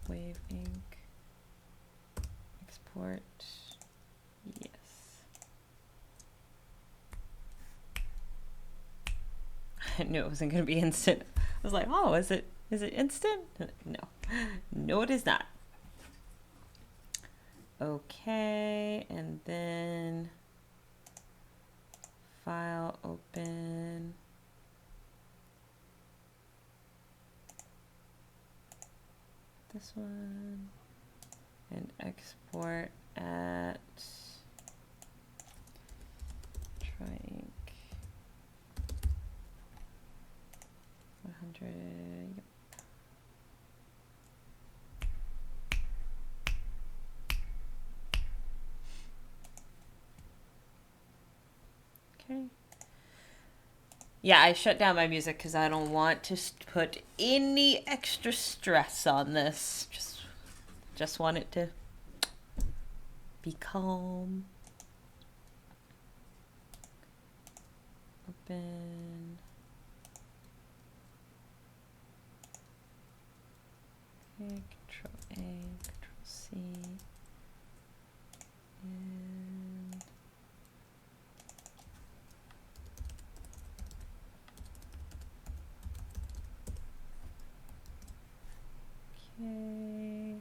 Speaker 1: Wave ink. Export. Yes. I knew it wasn't going to be instant. I was like, oh, is it instant? No. No, it is not. Okay, and then file, open. This one. And export at Tri-ink 100. Yep. Okay. Yeah, I shut down my music because I don't want to put any extra stress on this. Just want it to be calm. Open. Okay, Control A, Control C. And okay.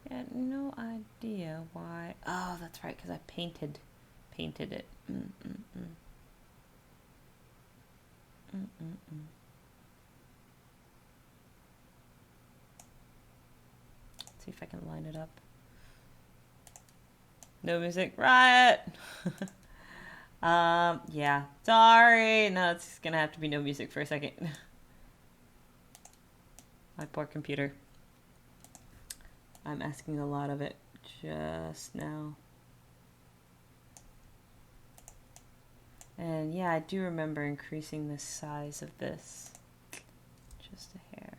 Speaker 1: Yeah, no idea why. Oh, that's right, because I painted it. Let's see if I can line it up. No music, Riot. Yeah, sorry. No, it's gonna have to be no music for a second. My poor computer. I'm asking a lot of it just now. And yeah, I do remember increasing the size of this just a hair.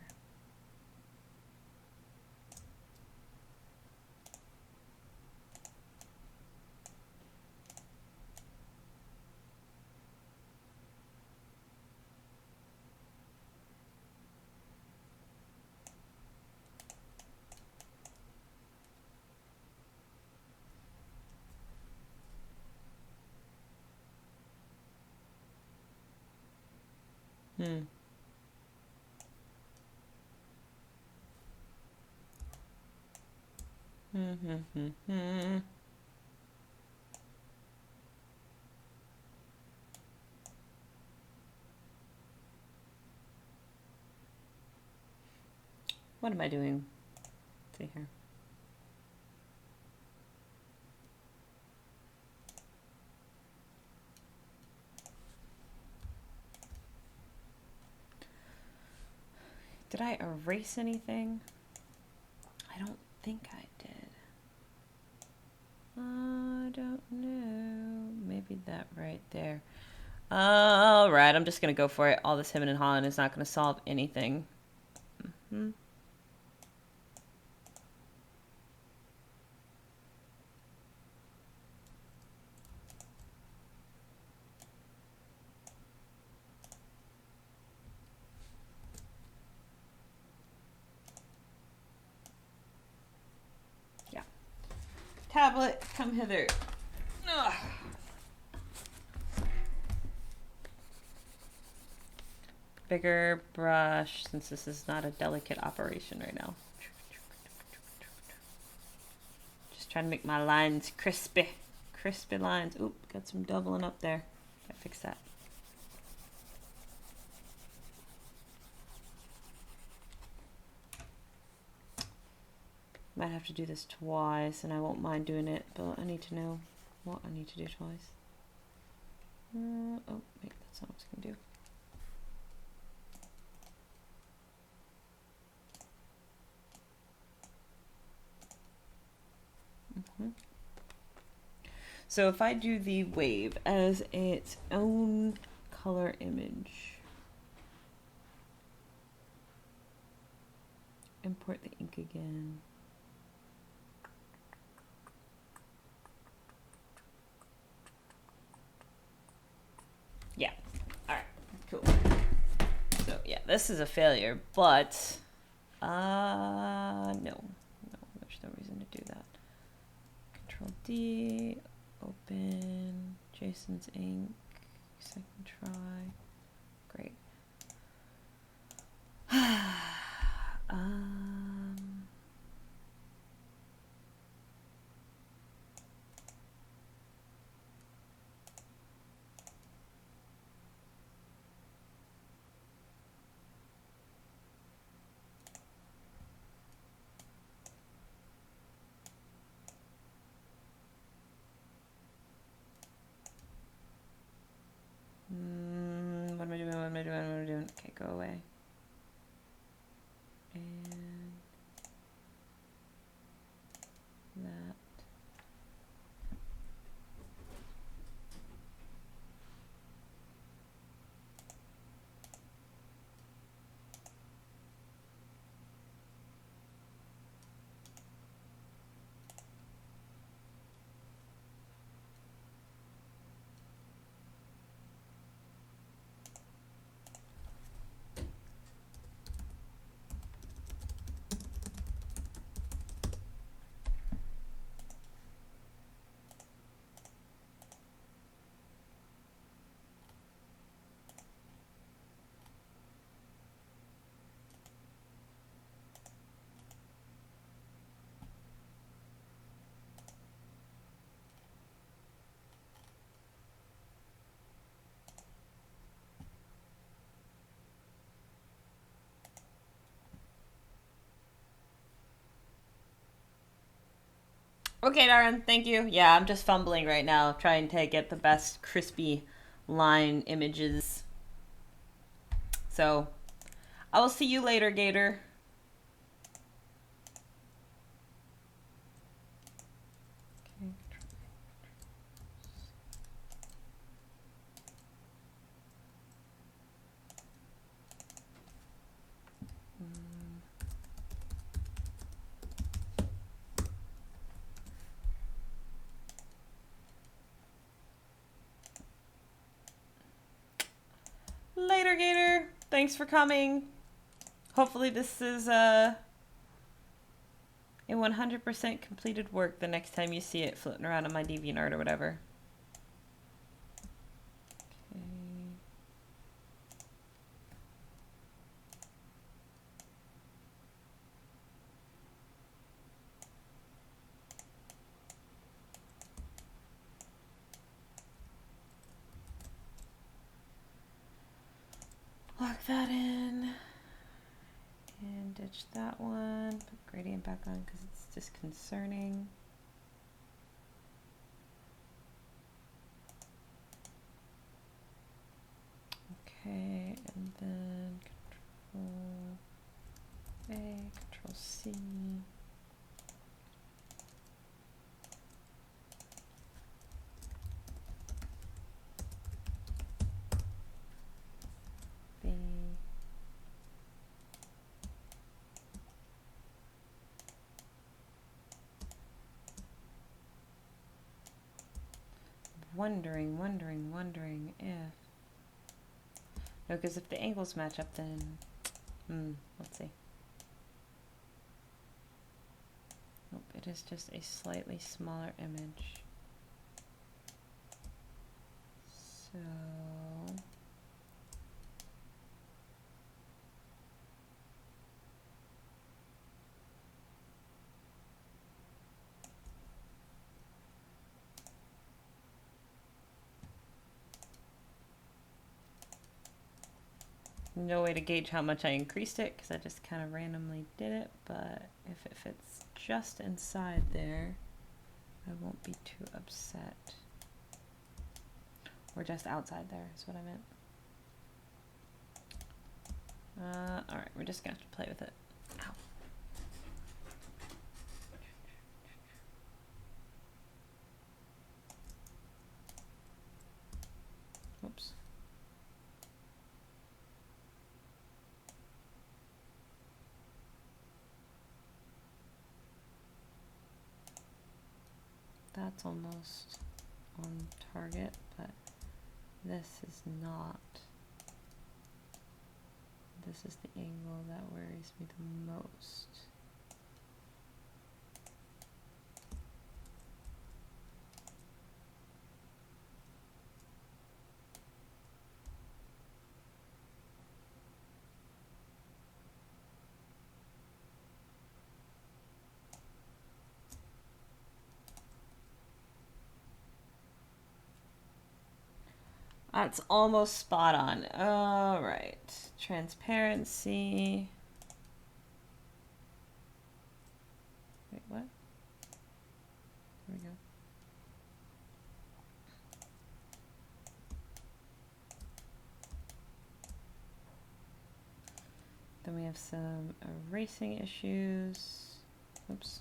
Speaker 1: What am I doing? Let's see here. Did I erase anything? I don't think I did. I don't know. Maybe that right there. Alright, I'm just gonna go for it. All this hemming and hawing is not gonna solve anything. Mm-hmm. Yeah. Tablet, come hither. Ugh. Bigger brush, since this is not a delicate operation right now. Just trying to make my lines crispy. Crispy lines. Oop, got some doubling up there. Gotta fix that. Might have to do this twice, and I won't mind doing it, but I need to know what I need to do twice. Oh, wait, that's not what I was gonna do. So if I do the wave as its own color image, import the ink again. Yeah, all right, cool. So yeah, this is a failure, but no, there's no reason to do that. Control D, open Jason's ink, second try, great. What am I doing? What am I doing? What am I doing? Okay, go away. And that. Okay, Darren, thank you. Yeah, I'm just fumbling right now, trying to get the best crispy line images. So, I will see you later, Gator. Okay. Later, Gator. Thanks for coming. Hopefully this is a 100% completed work the next time you see it floating around on my DeviantArt or whatever. Okay. Lock that in. And ditch that one. Put gradient back on because it's disconcerting. Okay, and then control A, Control C. B. Wondering if... No, because if the angles match up, then... let's see. Nope, it is just a slightly smaller image. So... No way to gauge how much I increased it because I just kind of randomly did it, but if it fits just inside there, I won't be too upset. Or just outside there is what I meant. Alright, we're just gonna have to play with it. Ow. Oops. That's almost on target, but this is not. This is the angle that worries me the most. That's almost spot on. All right. Transparency. Wait, what? There we go. Then we have some erasing issues. Oops.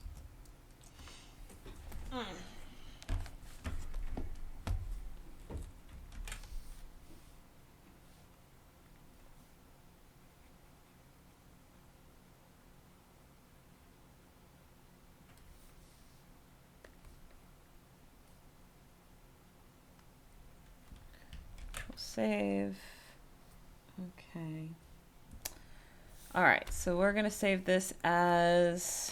Speaker 1: Save. Okay. All right, so we're gonna save this as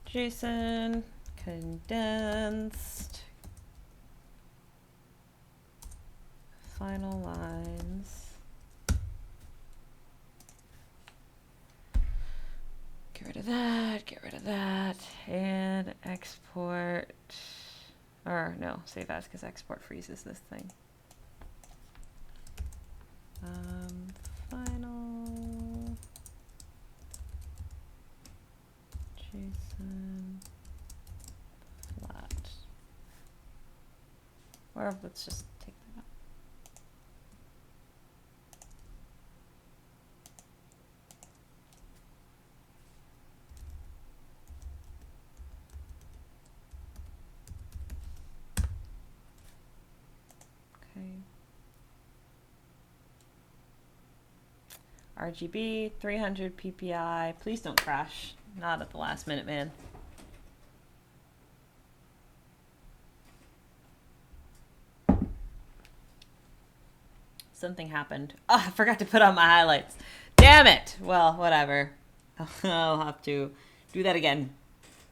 Speaker 1: JSON condensed final lines. Get rid of that, and export. Or no, save as because export freezes this thing. Final JSON flat. Or let's just take that out. RGB, 300 PPI. Please don't crash. Not at the last minute, man. Something happened. Oh, I forgot to put on my highlights. Damn it. Well, whatever. I'll have to do that again.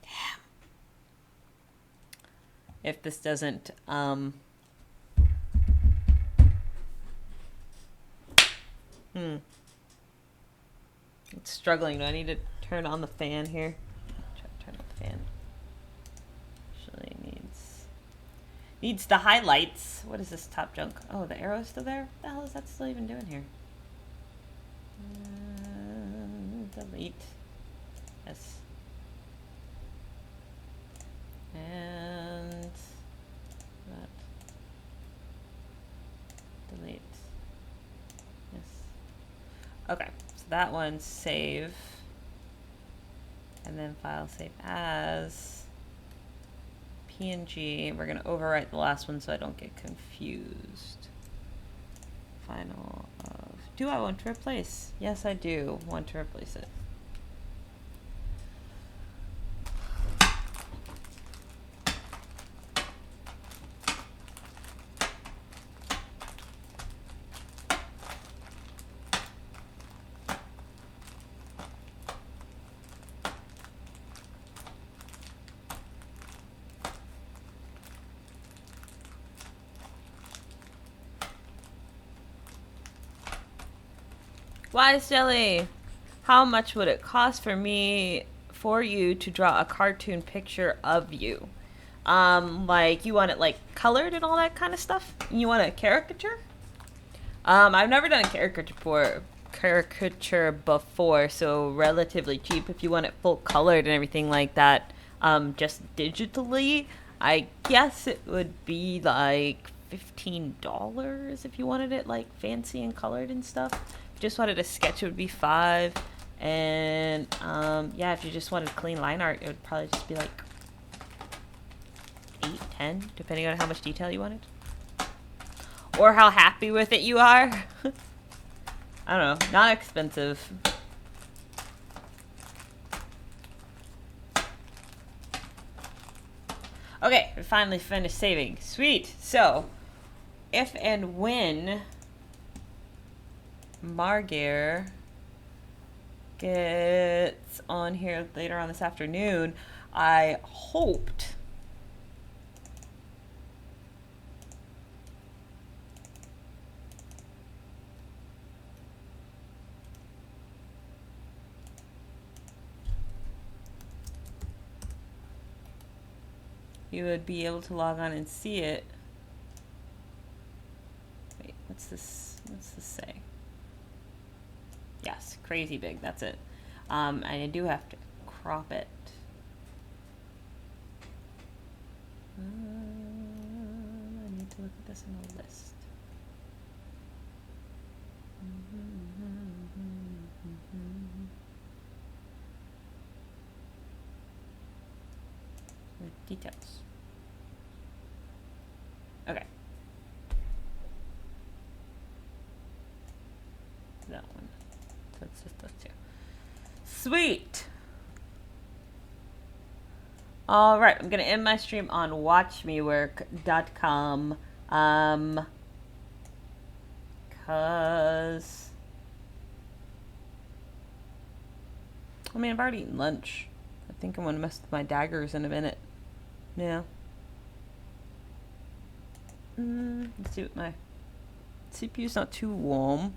Speaker 1: Damn. If this doesn't, It's struggling. Do I need to turn on the fan here? Try to turn on the fan. Actually needs the highlights. What is this top junk? Oh, the arrow's still there? What the hell is that still even doing here? Delete. Yes. And that. Delete. Yes. Okay, so that one save. And then file save as PNG. We're going to overwrite the last one so I don't get confused. Final of... Do I want to replace? Yes, I do want to replace it. Wise Jelly, how much would it cost for you to draw a cartoon picture of you? Like you want it like colored and all that kind of stuff? You want a caricature? I've never done a caricature before, so relatively cheap if you want it full colored and everything like that. Just digitally, I guess it would be like $15 if you wanted it like fancy and colored and stuff. Just wanted a sketch, it would be $5, and yeah, if you just wanted clean line art, it would probably just be like $8, $10, depending on how much detail you wanted or how happy with it you are. I don't know, not expensive. Okay, we finally finished saving. Sweet. So if and when Margare gets on here later on this afternoon, I hoped you would be able to log on and see it. Wait, what's this say? Yes, crazy big, that's it. And I do have to crop it. I need to look at this in a list. Details. Okay. That one. So it's just those two. Sweet. All right, I'm gonna end my stream on watchmework.com. Cause I mean, I've already eaten lunch. I think I'm gonna mess with my daggers in a minute. Yeah. Let's see what my CPU's not too warm.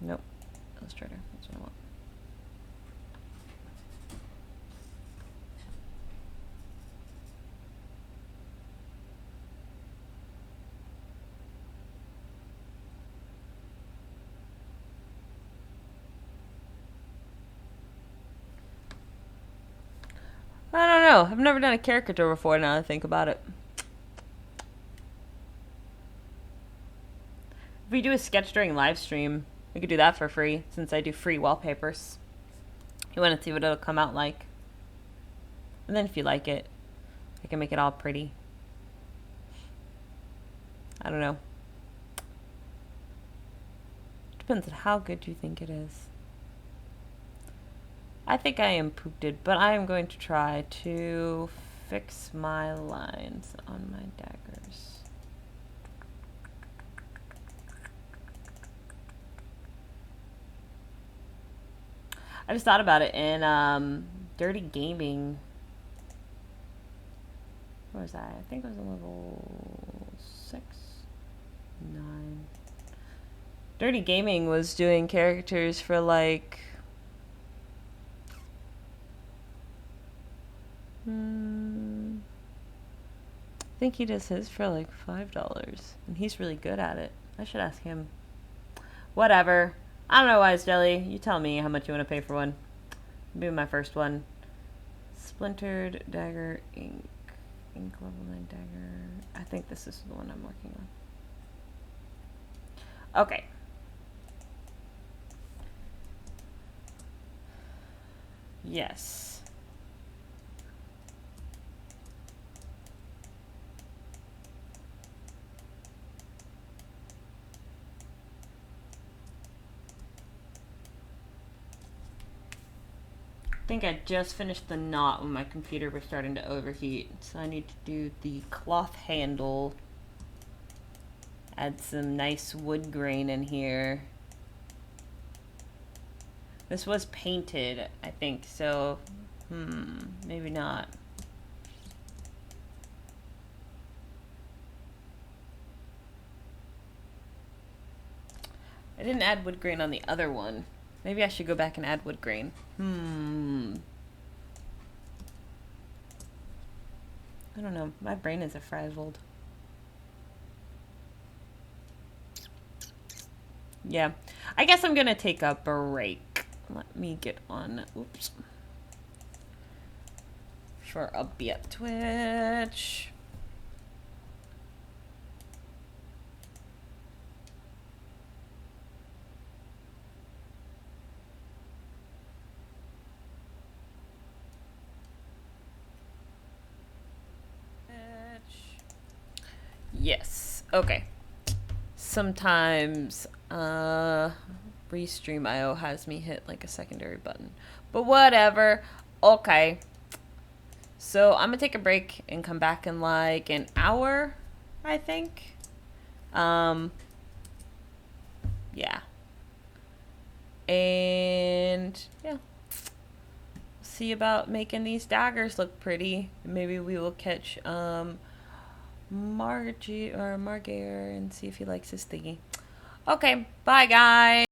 Speaker 1: Nope. Illustrator. That's what I want. I don't know. I've never done a caricature before now that I think about it. If we do a sketch during live stream, we could do that for free since I do free wallpapers. You want to see what it'll come out like. And then if you like it, I can make it all pretty. I don't know. Depends on how good you think it is. I think I am pooped, but I am going to try to fix my lines on my daggers. I just thought about it in Dirty Gaming. Where was that? I think it was on level 6, 9. Dirty Gaming was doing characters for like I think he does his for like $5, and he's really good at it. I should ask him. Whatever. I don't know, Wise Jelly. You tell me how much you want to pay for one. Be my first one. Splintered dagger ink. Ink level 9 dagger. I think this is the one I'm working on. Okay. Yes. I think I just finished the knot when my computer was starting to overheat. So I need to do the cloth handle. Add some nice wood grain in here. This was painted, I think, so maybe not. I didn't add wood grain on the other one. Maybe I should go back and add wood grain. I don't know. My brain is frazzled. Yeah. I guess I'm gonna take a break. Let me get on. Oops. For a bit. Twitch. Yes. Okay. Sometimes Restream.io has me hit like a secondary button. But whatever. Okay. So I'm gonna take a break and come back in like an hour, I think. Yeah. And yeah. See about making these daggers look pretty. Maybe we will catch Margie or Margaire and see if he likes his thingy. Okay, bye guys.